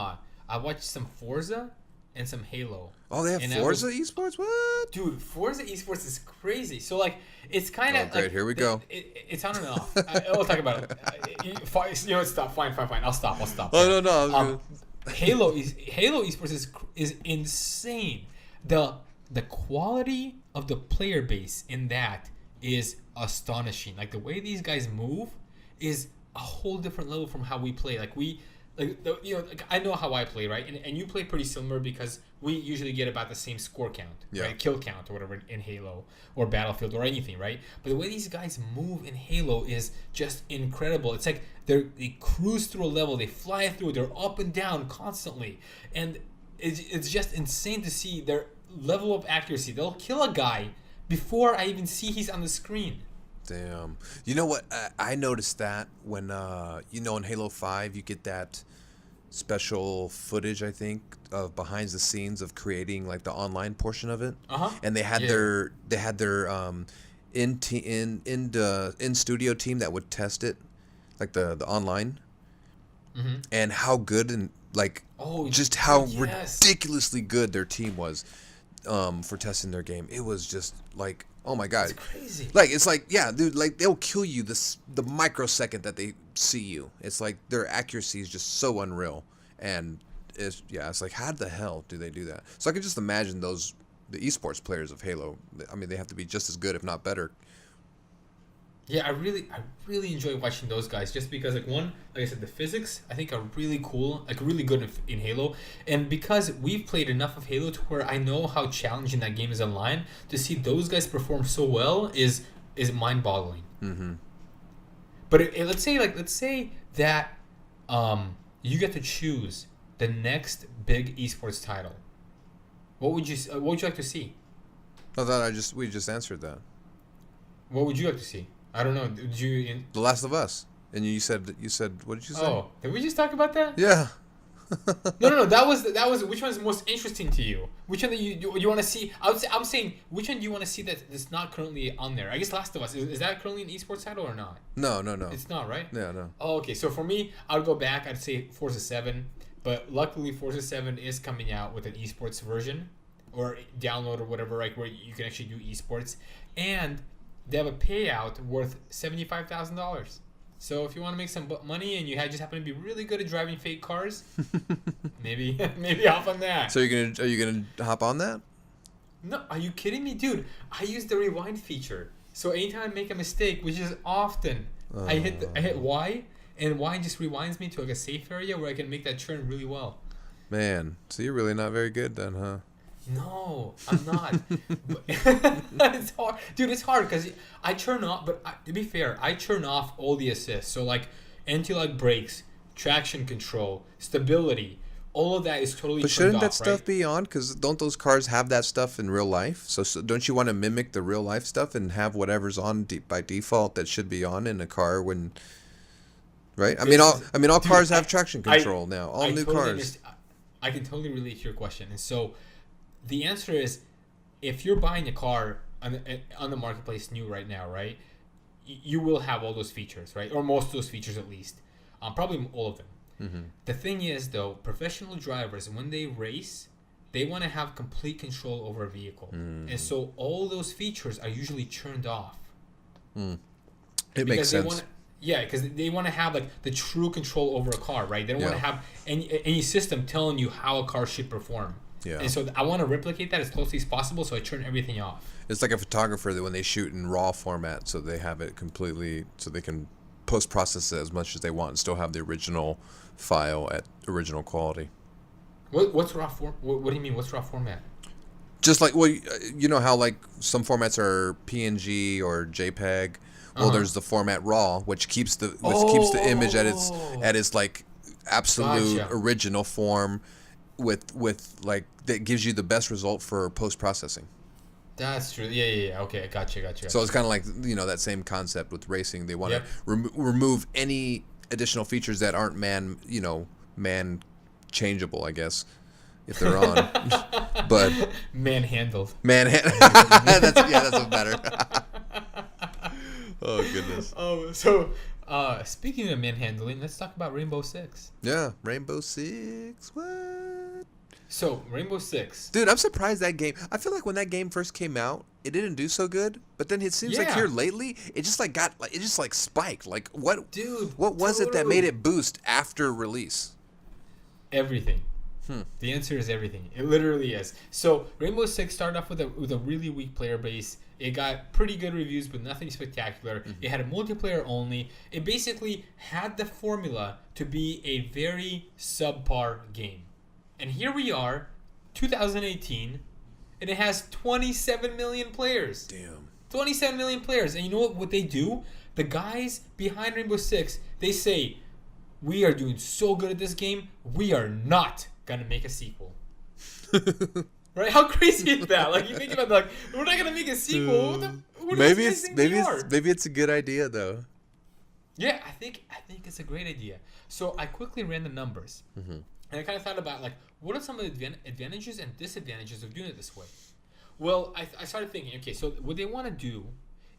Forza and some Halo. Oh, they have Forza esports? What? Dude, Forza esports is crazy. So, like, it's kind of... Oh, great. Like, here we go. It's on and off. We'll talk about it. You know what? Stop. Fine. I'll stop. Oh, no. Halo esports is insane. The quality of the player base in that is astonishing. Like, the way these guys move is a whole different level from how we play. I know how I play, right? And you play pretty similar because we usually get about the same score count, right? Kill count or whatever in Halo or Battlefield or anything, right? But the way these guys move in Halo is just incredible. It's like they cruise through a level, they fly through, they're up and down constantly, and it's just insane to see their level of accuracy. They'll kill a guy before I even see he's on the screen. Damn. You know what? I noticed that when, in Halo 5, you get that special footage, I think, of behind the scenes of creating, like, the online portion of it. And they had their in-studio team that would test it, like the online. And how good and, like, just how ridiculously good their team was for testing their game. It was just, like... Oh my god! It's crazy. Like, it's like, yeah, dude. Like, they'll kill you the microsecond that they see you. It's like their accuracy is just so unreal, and it's like, how the hell do they do that? So I can just imagine the esports players of Halo. I mean, they have to be just as good, if not better. Yeah, I really enjoy watching those guys just because, like I said, the physics I think are really cool, like really good in Halo, and because we've played enough of Halo to where I know how challenging that game is online. To see those guys perform so well is mind-boggling. But let's say that you get to choose the next big esports title. What would you like to see? I thought we just answered that. What would you like to see? I don't know. Did you? The Last of Us, and you said what did you say? Oh, did we just talk about that? Yeah. No. That was which one's most interesting to you? Which one that you want to see? I'm saying which one do you want to see that's not currently on there? I guess Last of Us is that currently an esports title or not? No. It's not, right? Yeah, no. Oh, okay. So for me, I'd go back. I'd say Forza 7, but luckily Forza 7 is coming out with an esports version or download or whatever, like where you can actually do esports, and they have a payout worth $75,000. So if you want to make some money and you just happen to be really good at driving fake cars, maybe hop on that. So are you gonna hop on that? No, are you kidding me, dude? I use the rewind feature. So anytime I make a mistake, which is often, I hit Y, and Y just rewinds me to like a safe area where I can make that turn really well. Man, so you're really not very good then, huh? No, I'm not. It's hard, dude. It's hard because I turn off. But to be fair, I turn off all the assists. So like anti-lock brakes, traction control, stability, all of that is totally. But shouldn't that stuff be on? Because don't those cars have that stuff in real life? So don't you want to mimic the real life stuff and have whatever's on by default that should be on in a car when? Right. All cars have traction control now. All new cars. I can totally relate to your question, and so. The answer is, if you're buying a car on the marketplace new right now, right, you will have all those features, right, or most of those features at least, probably all of them. The thing is, though, professional drivers, when they race, they want to have complete control over a vehicle. And so all those features are usually turned off. It makes sense. Because they want to have like the true control over a car, right? They don't want to have any system telling you how a car should perform. Yeah. And so I want to replicate that as closely as possible, so I turn everything off. It's like a photographer that when they shoot in RAW format, so they have it completely, so they can post-process it as much as they want and still have the original file at original quality. What's raw What do you mean? What's raw format? Just like, well, you know how like some formats are PNG or JPEG. Well, there's the format RAW, which keeps the image at its like absolute original form, with like that gives you the best result for post processing. That's true. Yeah. Okay, I got you. So it's kind of like, you know, that same concept with racing. They want to remove any additional features that aren't man changeable, I guess, if they're on. But manhandled. That's a better. Oh goodness. So speaking of manhandling, let's talk about Rainbow Six. Yeah, Rainbow Six. What? So Rainbow Six. Dude, I'm surprised that game. I feel like when that game first came out, it didn't do so good. But then it seems like here lately, it just like spiked. Like what? Dude, what was it that made it boost after release? Everything. The answer is everything. It literally is. So Rainbow Six started off with a really weak player base. It got pretty good reviews, but nothing spectacular. It had a multiplayer only. It basically had the formula to be a very subpar game. And here we are, 2018, and it has 27 million players. Damn. 27 million players. And you know what they do? The guys behind Rainbow Six, they say, we are doing so good at this game, we are not going to make a sequel. Right? How crazy is that? Like, you think about it, like, we're not gonna make a sequel. Maybe it's a good idea though. Yeah, I think it's a great idea. So I quickly ran the numbers, and I kind of thought about like, what are some of the advantages and disadvantages of doing it this way? Well, I started thinking, okay, so what they want to do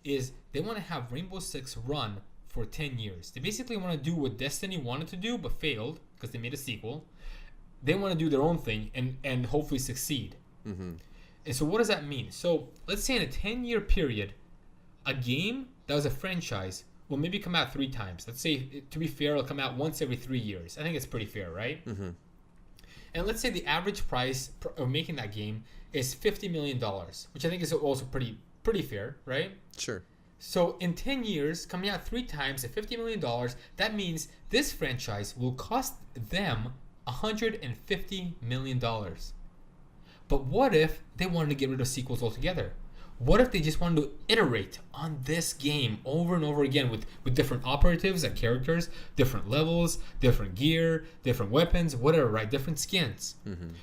is they want to have Rainbow Six run for 10 years. They basically want to do what Destiny wanted to do but failed because they made a sequel. They want to do their own thing and hopefully succeed. And so what does that mean? So let's say in a 10-year period, a game that was a franchise will maybe come out 3 times. Let's say, to be fair, it'll come out once every 3 years. I think it's pretty fair, right? And let's say the average price of making that game is $50 million, which I think is also pretty fair, right? Sure. So in 10 years, coming out 3 times at $50 million, that means this franchise will cost them $150 million. But what if they wanted to get rid of sequels altogether? What if they just wanted to iterate on this game over and over again with different operatives and characters, different levels, different gear, different weapons, whatever, right? Different skins.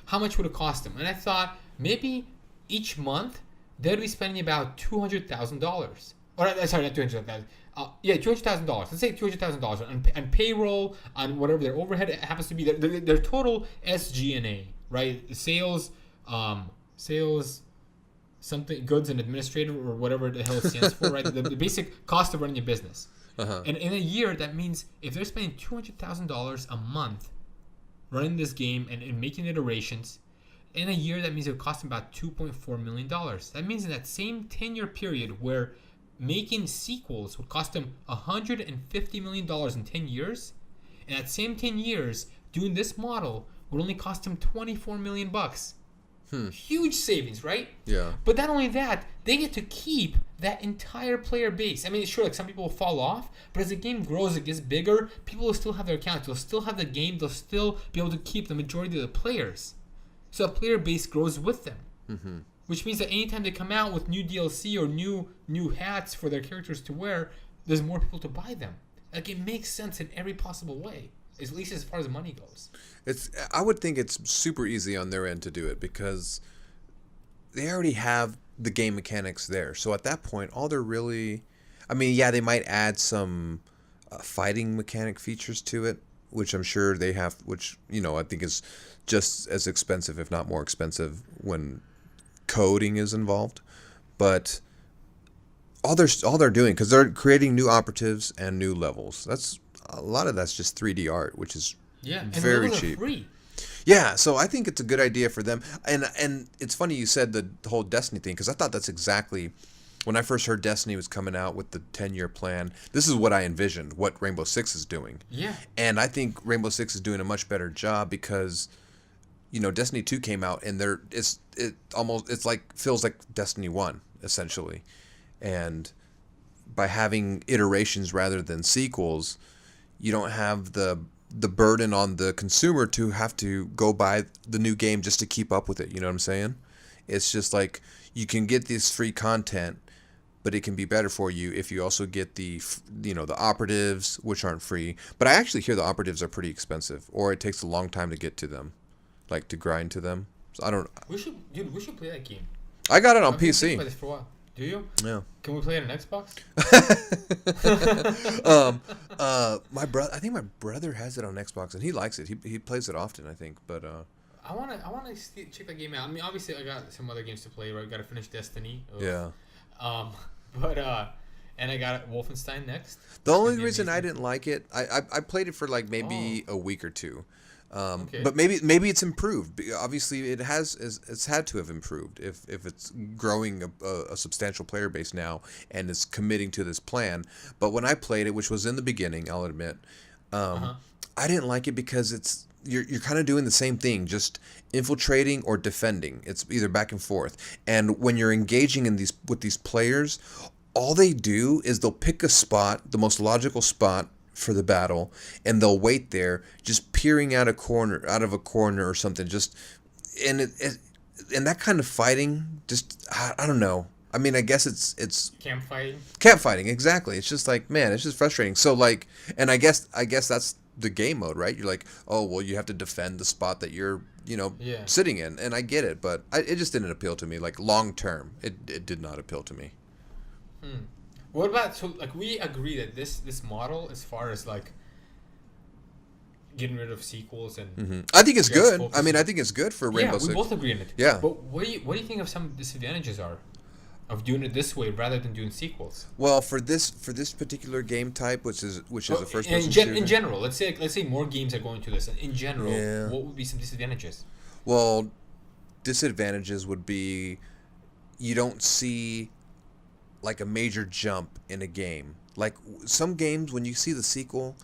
How much would it cost them? And I thought maybe each month they'd be spending about $200,000. Or sorry, not $200,000. $200,000. Let's say $200,000 on payroll, on whatever their overhead happens to be. Their total SG&A, right? Sales, something, goods and administrative, or whatever the hell it stands for, right? The basic cost of running a business. And in a year, that means if they're spending $200,000 a month running this game and making iterations, in a year, that means it would cost them about $2.4 million. That means in that same 10-year period where making sequels would cost them $150 million in 10 years, in that same 10 years, doing this model would only cost them $24 million. Huge savings, right? Yeah. But not only that, they get to keep that entire player base. I mean, sure, like some people will fall off, but as the game grows, it gets bigger, people will still have their accounts. They'll still have the game. They'll still be able to keep the majority of the players. So the player base grows with them. Which means that anytime they come out with new DLC or new hats for their characters to wear, there's more people to buy them. Like, it makes sense in every possible way, at least as far as money goes. I would think it's super easy on their end to do it because they already have the game mechanics there. So at that point, all they're really, I mean, yeah, they might add some fighting mechanic features to it, which I'm sure they have, which, you know, I think is just as expensive, if not more expensive, when coding is involved. But all they're doing, because they're creating new operatives and new levels. That's a lot of that's just 3D art, which is very cheap. Free. Yeah, so I think it's a good idea for them. And it's funny you said the whole Destiny thing because I thought that's exactly when I first heard Destiny was coming out with the 10-year plan. This is what I envisioned what Rainbow Six is doing. Yeah. And I think Rainbow Six is doing a much better job because Destiny 2 came out and it's like feels like Destiny 1 essentially. And by having iterations rather than sequels, you don't have the burden on the consumer to have to go buy the new game just to keep up with it. You know what I'm saying? It's just like you can get this free content, but it can be better for you if you also get the operatives, which aren't free. But I actually hear the operatives are pretty expensive, or it takes a long time to get to them, like to grind to them. So I don't. We should play that game. I got it on I've been thinking PC. about this for a while. Do you? Yeah. Can we play it on Xbox? My brother. I think my brother has it on Xbox, and he likes it. He plays it often, I think. But I wanna check that game out. I mean, obviously, I got some other games to play. Right, got to finish Destiny. Ugh. yeah. But and I got Wolfenstein next. The only reason I didn't like it, I played it for like maybe a week or two. Okay. But maybe it's improved. Obviously, it's had to have improved if it's growing a substantial player base now and is committing to this plan. But when I played it, which was in the beginning, I'll admit, I didn't like it because you're kind of doing the same thing, just infiltrating or defending. It's either back and forth. And when you're engaging with these players, all they do is they'll pick a spot, the most logical spot for the battle, and they'll wait there, just peering out of a corner or something. Just and and that kind of fighting, just I don't know. I mean, I guess it's camp fighting. Camp fighting, exactly. It's just like, man, it's just frustrating. So like, and I guess that's the game mode, right? You're like, oh well, you have to defend the spot that you're sitting in, and I get it, but it just didn't appeal to me. Like long term, it did not appeal to me. What about we agree that this model, as far as like getting rid of sequels and I think it's good. I mean, I think it's good for Rainbow Six. We both agree on it. Yeah. But what do you think of some disadvantages are of doing it this way rather than doing sequels? Well, for this particular game type, which is a first person shooter. In general, let's say more games are going to this. In general, Yeah. what would be some disadvantages? Well, disadvantages would be you don't see like a major jump in a game. Like some games, when you see the sequel,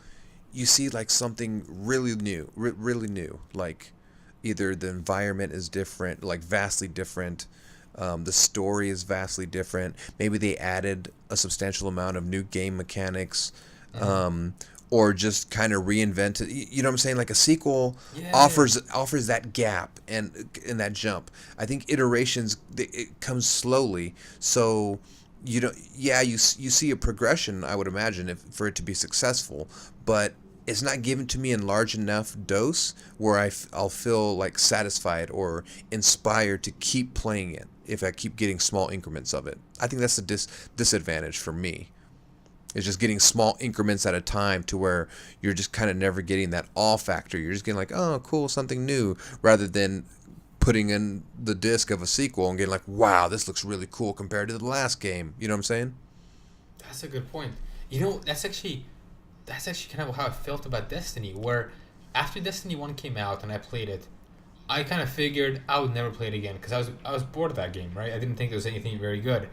you see like something really new, really new. Like either the environment is different, like vastly different. The story is vastly different. Maybe they added a substantial amount of new game mechanics, or just kind of reinvented. You know what I'm saying? Like a sequel offers that gap and that jump. I think iterations, it comes slowly, so you see a progression, I would imagine, for it to be successful, but it's not given to me in large enough dose where I'll feel like satisfied or inspired to keep playing it if I keep getting small increments of it. I think that's the disadvantage for me. It's just getting small increments at a time to where you're just kind of never getting that awe factor. You're just getting like, oh, cool, something new, rather than putting in the disc of a sequel and getting like, wow, this looks really cool compared to the last game. You know what I'm saying? That's a good point. That's actually kind of how I felt about Destiny, where after Destiny 1 came out and I played it, I kind of figured I would never play it again because I was bored of that game, right? I didn't think there was anything very good.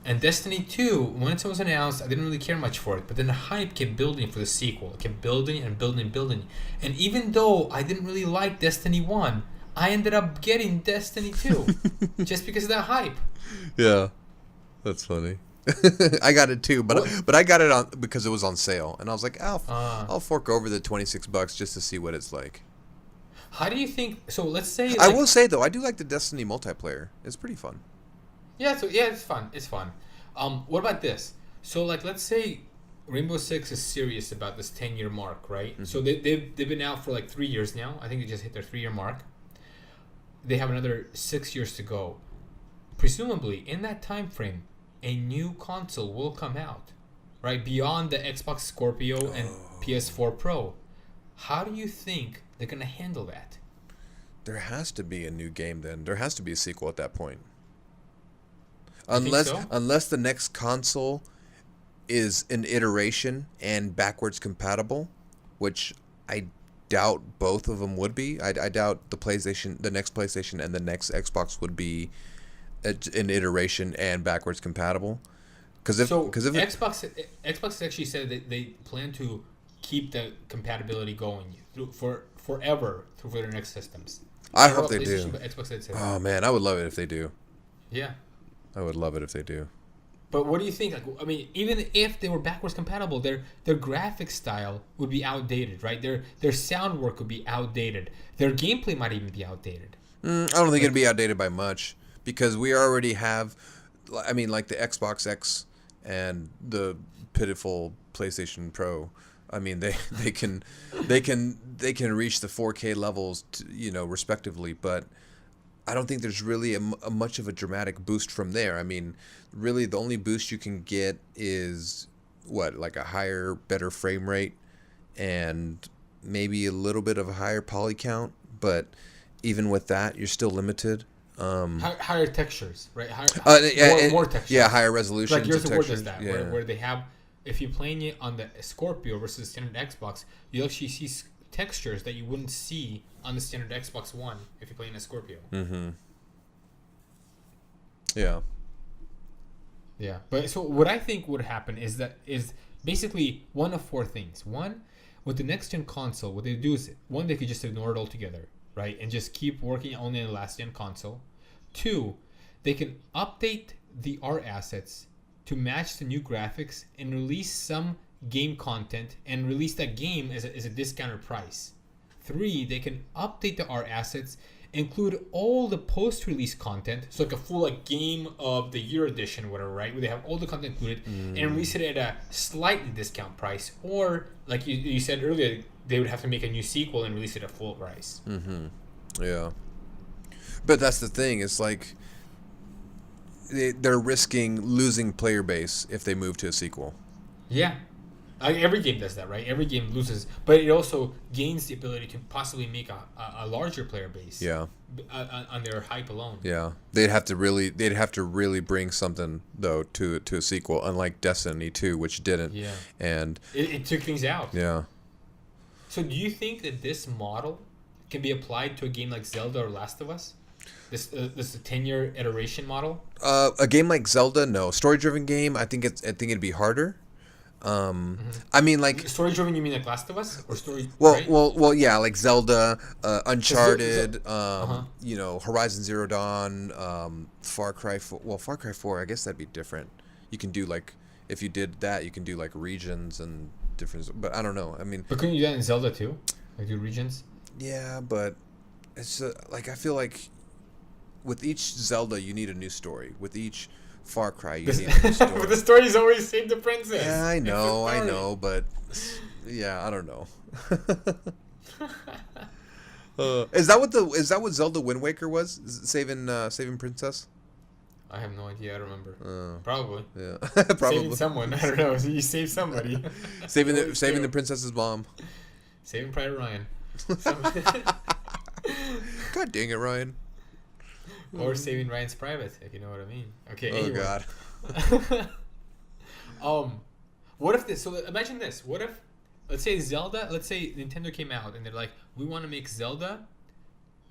And Destiny 2, when it was announced, I didn't really care much for it, but then the hype kept building for the sequel. It kept building and building and building. And even though I didn't really like Destiny 1, I ended up getting Destiny 2 just because of that hype. Yeah, that's funny. I got it too, but I got it because it was on sale, and I was like, I'll fork over the $26 just to see what it's like. How do you think? So let's say I will say though, I do like the Destiny multiplayer. It's pretty fun. Yeah, it's fun. It's fun. What about this? So let's say Rainbow Six is serious about this 10-year mark, right? Mm-hmm. So they've been out for 3 years now. I think they just hit their 3-year mark. They have another 6 years to go. Presumably, in that time frame, a new console will come out, right? Beyond the Xbox Scorpio and PS4 Pro. How do you think they're going to handle that? There has to be a new game then. There has to be a sequel at that point. Unless the next console is an iteration and backwards compatible, which I doubt both of them would be. I doubt the next PlayStation, and the next Xbox would be an iteration and backwards compatible. Because if Xbox actually said that they plan to keep the compatibility going for forever for their next systems. I hope they do. Xbox did say oh man, I would love it if they do. Yeah. I would love it if they do. But what do you think? Like, I mean, even if they were backwards compatible, their graphic style would be outdated, right? Their sound work would be outdated. Their gameplay might even be outdated. I don't think it'd be outdated by much, because we already have, I mean, like the Xbox X and the pitiful PlayStation Pro. I mean, they can reach the 4K levels, respectively, but I don't think there's really a much of a dramatic boost from there. I mean, really the only boost you can get is like a higher, better frame rate and maybe a little bit of a higher poly count, but even with that, you're still limited. Higher textures, right? More textures. Yeah, higher resolution. Like Gears of War does that, yeah. where they have, if you're playing it on the Scorpio versus standard Xbox, you actually see textures that you wouldn't see on the standard Xbox One if you're playing a Scorpio. Mm-hmm. Yeah. Yeah, but so what I think would happen is basically one of four things. One, with the next gen console, what they do is, one, they could just ignore it altogether, right, and just keep working only on the last gen console. Two, they can update the art assets to match the new graphics and release some game content and release that game as a discounted price. Three, they can update the art assets, include all the post-release content, so like a full game of the year edition, whatever, right? Where they have all the content included, and release it at a slightly discount price, or like you said earlier, they would have to make a new sequel and release it at full price. Mm-hmm. Yeah, but that's the thing. It's like they're risking losing player base if they move to a sequel. Yeah. Every game does that, right? Every game loses, but it also gains the ability to possibly make a larger player base. Yeah. On their hype alone. Yeah, they'd have to really bring something though to a sequel, unlike Destiny 2, which didn't. Yeah. And it took things out. Yeah. So do you think that this model can be applied to a game like Zelda or Last of Us? This 10-year iteration model? A game like Zelda, no. Story-driven game, I think it'd be harder. I mean, like story-driven. You mean like Last of Us or story? Well, right? well, yeah, like Zelda, Uncharted, Horizon Zero Dawn, Far Cry 4. Well, Far Cry 4, I guess that'd be different. You can do if you did that, you can do like regions and different. But I don't know. I mean, but couldn't you do that in Zelda too? Like do regions? Yeah, but it's I feel like with each Zelda, you need a new story. With each Far Cry, you need a new story. But the story is always save the princess. Yeah, I know, but yeah, I don't know. Is that what Zelda Wind Waker was? Saving princess? I have no idea. I don't remember. Probably. Yeah, probably. Saving someone. I don't know. You save somebody. saving the princess's mom. Saving Private Ryan. God dang it, Ryan. Or Saving Ryan's Private, if you know what I mean. Okay. Oh anyway. God. What if this? So imagine this. What if, let's say Nintendo came out and they're like, we want to make Zelda,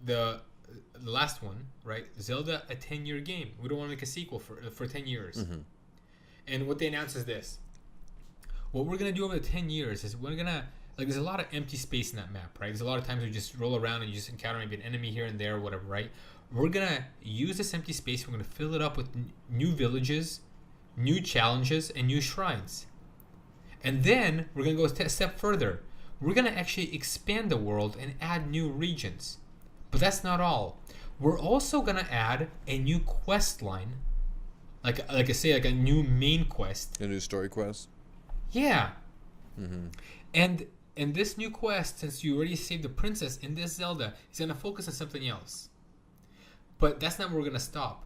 the last one, right? Zelda, a 10-year game. We don't want to make a sequel for 10 years. Mm-hmm. And what they announced is this. What we're gonna do over the 10 years is we're gonna, like, there's a lot of empty space in that map, right? There's a lot of times we just roll around and you just encounter maybe an enemy here and there or whatever, right? We're gonna use this empty space. We're gonna fill it up with new villages, new challenges, and new shrines. And then we're gonna go a step further. We're gonna actually expand the world and add new regions. But that's not all. We're also gonna add a new quest line, like a new main quest. A new story quest. Yeah. Mm-hmm. And this new quest, since you already saved the princess in this Zelda, is gonna focus on something else. But that's not where we're gonna stop.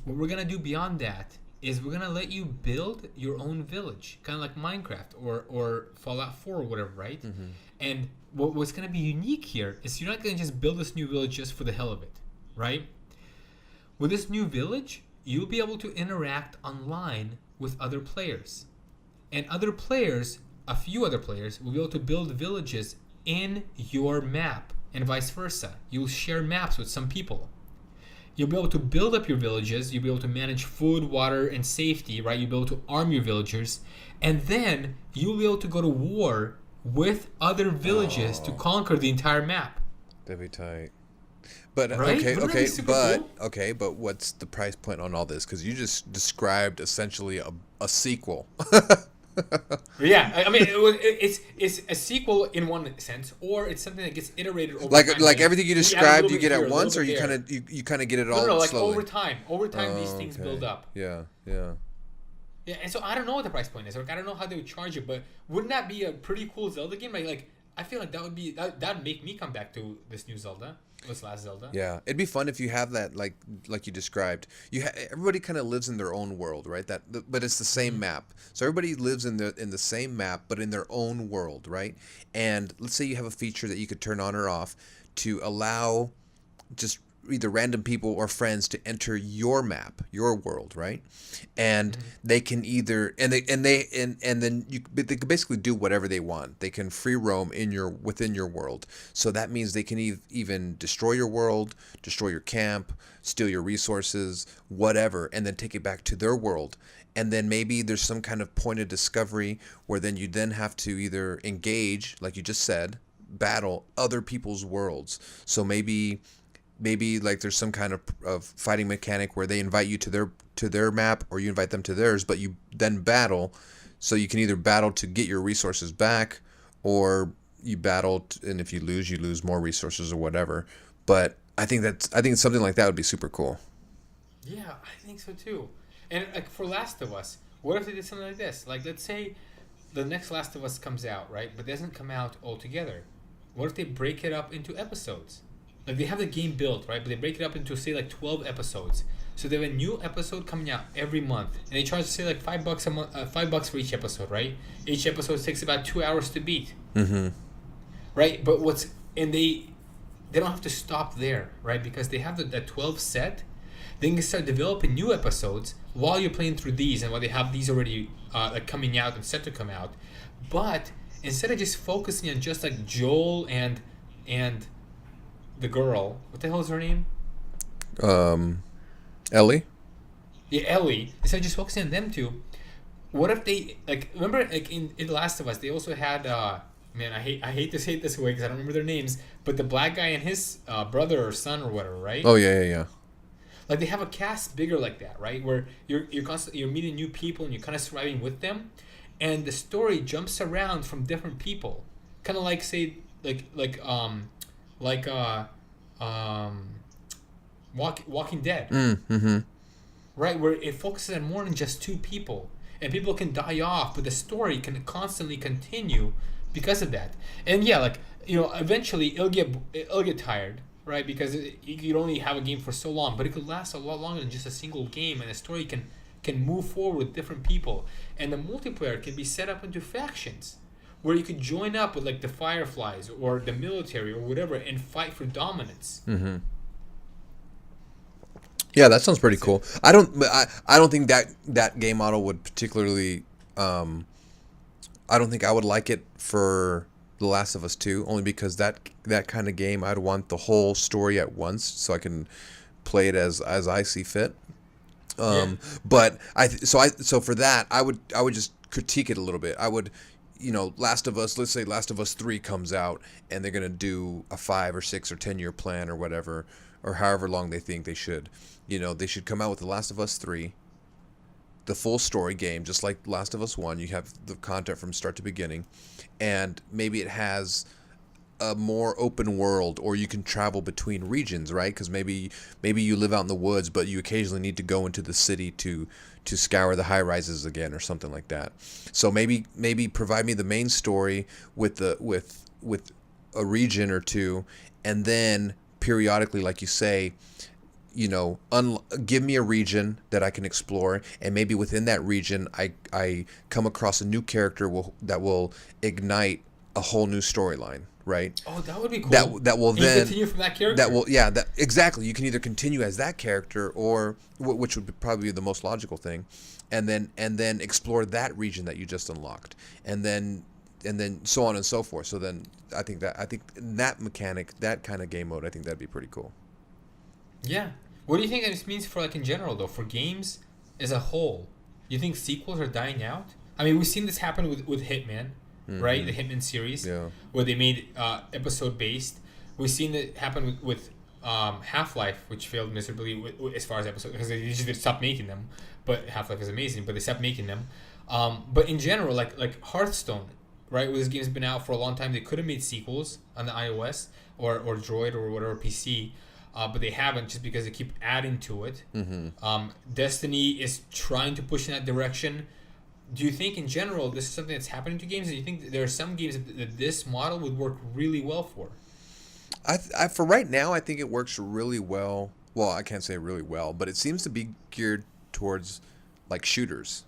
What we're gonna do beyond that is we're gonna let you build your own village, kind of like Minecraft or Fallout 4 or whatever, right? Mm-hmm. And what's gonna be unique here is you're not gonna just build this new village just for the hell of it, right? With this new village, you'll be able to interact online with other players, and a few other players, will be able to build villages in your map, and vice versa. You'll share maps with some people. You'll be able to build up your villages. You'll be able to manage food, water, and safety, right? You'll be able to arm your villagers. And then you'll be able to go to war with other villages to conquer the entire map. That'd be tight. But right? but what's the price point on all this? Because you just described essentially a sequel. Yeah, I mean, it's a sequel in one sense, or it's something that gets iterated over time. Like everything you described, you get at once, or you kind of get it all like slowly? over time. Over time, these things build up. Yeah. Yeah, and so I don't know what the price point is. Like I don't know how they would charge it, but wouldn't that be a pretty cool Zelda game? Like I feel like that'd make me come back to this new Zelda. This last Zelda. Yeah, it'd be fun if you have that like you described. Everybody kind of lives in their own world, right? But it's the same map. So everybody lives in the same map, but in their own world, right? And let's say you have a feature that you could turn on or off to allow just either random people or friends to enter your map, your world, right? And they can either and then they can basically do whatever they want. They can free roam within your world. So that means they can even destroy your world, destroy your camp, steal your resources, whatever, and then take it back to their world. And then maybe there's some kind of point of discovery where then you then have to either engage, like you just said, battle other people's worlds. So maybe like there's some kind of fighting mechanic where they invite you to their map, or you invite them to theirs, but you then battle. So you can either battle to get your resources back, or you battle and if you lose more resources or whatever. But I think something like that would be super cool. Yeah, I think so too. And like for Last of Us, what if they did something like this? Like let's say the next Last of Us comes out, right? But doesn't come out all together. What if they break it up into episodes? Like they have the game built, right? But they break it up into say like 12 episodes. So they have a new episode coming out every month, and they charge say like $5 a month, $5 for each episode, right? Each episode takes about 2 hours to beat. Mm-hmm. Right, but they don't have to stop there, right? Because they have that 12 set. They can start developing new episodes while you're playing through these, and while they have these already like coming out and set to come out. But instead of just focusing on just like Joel and the girl, what the hell is her name? Ellie? Yeah, Ellie. Instead of just focusing on them two, what if they like remember like in The Last of Us they also had man I hate to say it this way because I don't remember their names, but the black guy and his brother or son or whatever, right? Oh yeah. Like they have a cast bigger like that, right? Where you're constantly meeting new people and you're kind of surviving with them, and the story jumps around from different people, kind of like say Walking Dead, right? Where it focuses on more than just two people, and people can die off, but the story can constantly continue because of that. And yeah, like eventually it'll get tired, right? Because you could only have a game for so long, but it could last a lot longer than just a single game, and the story can move forward with different people, and the multiplayer can be set up into factions, where you could join up with like the Fireflies or the military or whatever and fight for dominance. Mm-hmm. Yeah, that sounds pretty cool. I don't think that game model would particularly. I don't think I would like it for The Last of Us 2, only because that kind of game I'd want the whole story at once, so I can play it as I see fit. But so for that I would just critique it a little bit. I would. Last of Us, let's say Last of Us 3 comes out and they're going to do a 5 or 6 or 10 year plan or whatever, or however long they think they should. They should come out with The Last of Us 3, the full story game, just like Last of Us 1. You have the content from start to beginning, and maybe it has a more open world, or you can travel between regions, right? Because maybe you live out in the woods, but you occasionally need to go into the city to scour the high rises again, or something like that. So maybe provide me the main story with a region or two, and then periodically, like you say, give me a region that I can explore, and maybe within that region I come across a new character that will ignite a whole new storyline. Right. Oh, that would be cool. That will then continue from that character. Exactly. You can either continue as that character, or which would probably be the most logical thing, and then explore that region that you just unlocked, and then and then so on and so forth. So then I think that mechanic, that kind of game mode, I think that'd be pretty cool. Yeah. What do you think this means for like in general though, for games as a whole? You think sequels are dying out? I mean, we've seen this happen with Hitman, right? The Hitman series, where they made episode based. We've seen it happen with Half-Life, which failed miserably as far as episodes, because they just stopped making them. But Half-Life is amazing, but they stopped making them. But in general, like Hearthstone, right? Where this game's been out for a long time, they could have made sequels on the iOS or Droid or whatever PC, but they haven't just because they keep adding to it. Destiny is trying to push in that direction. Do you think in general this is something that's happening to games? Do you think there are some games that this model would work really well for? I for right now, I think it works really well. Well, I can't say really well, but it seems to be geared towards like shooters.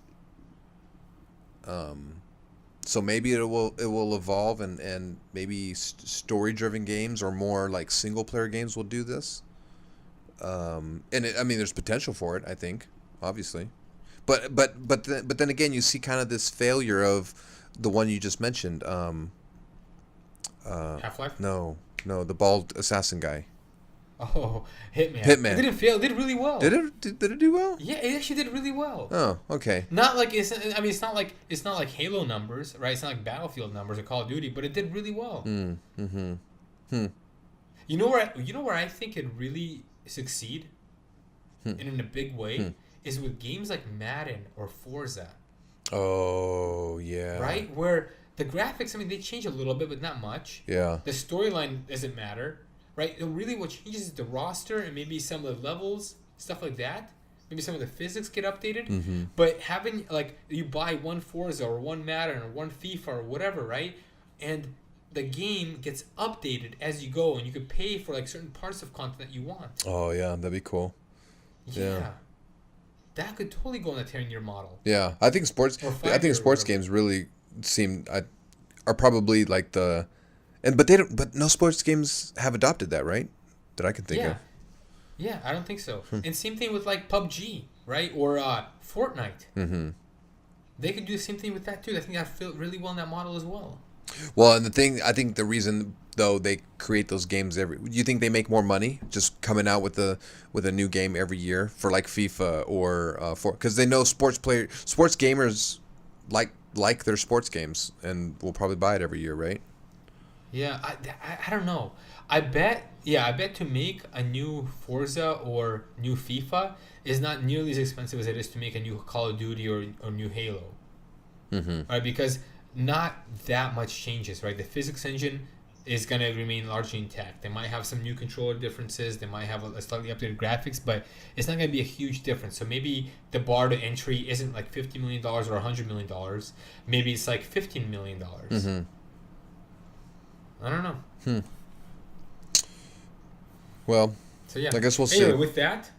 So maybe it will evolve and maybe story driven games or more like single player games will do this. And I mean, there's potential for it. I think, obviously, but then again, you see kind of this failure of the one you just mentioned. Half-Life? No, the bald assassin guy. Oh, Hitman. Hitman. It didn't fail. It did really well. Did it do well? Yeah, it actually did really well. Oh, okay. Not like it's. I mean, it's not like Halo numbers, right? It's not like Battlefield numbers or Call of Duty, but it did really well. You know where I think it really succeed, and in a big way, is with games like Madden or Forza. Oh yeah. Right, where the graphics, I mean, they change a little bit, but not much. Yeah. The storyline doesn't matter. Right, really what changes is the roster and maybe some of the levels, stuff like that. Maybe some of the physics get updated. But having, like, you buy one Forza or one Madden or one FIFA or whatever, right? And the game gets updated as you go, and you could pay for, like, certain parts of content that you want. Oh, yeah, that'd be cool. Yeah. That could totally go in a 10-year model. Yeah, I think sports games really are probably like the... But no sports games have adopted that, right? That I can think of. Yeah, I don't think so. And same thing with like PUBG, right? Or Fortnite. They could do the same thing with that too. I think that fit really well in that model as well. Well, and I think the reason though they create those games you think they make more money just coming out with a new game every year for like FIFA or because they know sports gamers like their sports games and will probably buy it every year, right? Yeah, I don't know. I bet to make a new Forza or new FIFA is not nearly as expensive as it is to make a new Call of Duty or new Halo. Right, because not that much changes, right? The physics engine is going to remain largely intact. They might have some new controller differences. They might have a slightly updated graphics, but it's not going to be a huge difference. So maybe the bar to entry isn't like $50 million or $100 million. Maybe it's like $15 million. I don't know. Well, so yeah. I guess we'll anyway, see. With that,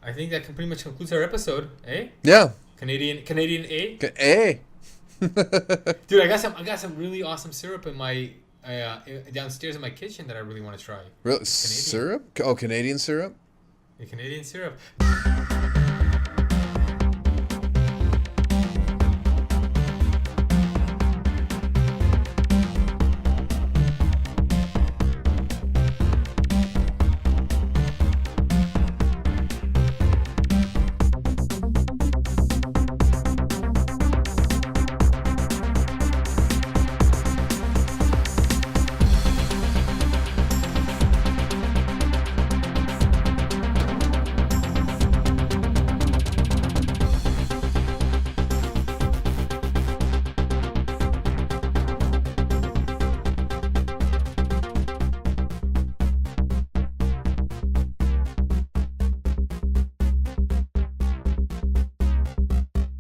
I think that pretty much concludes our episode. Eh? Yeah. Canadian A. Hey. Dude, I got some really awesome syrup in my downstairs in my kitchen that I really want to try. Real syrup? Oh, Canadian syrup? The Canadian syrup.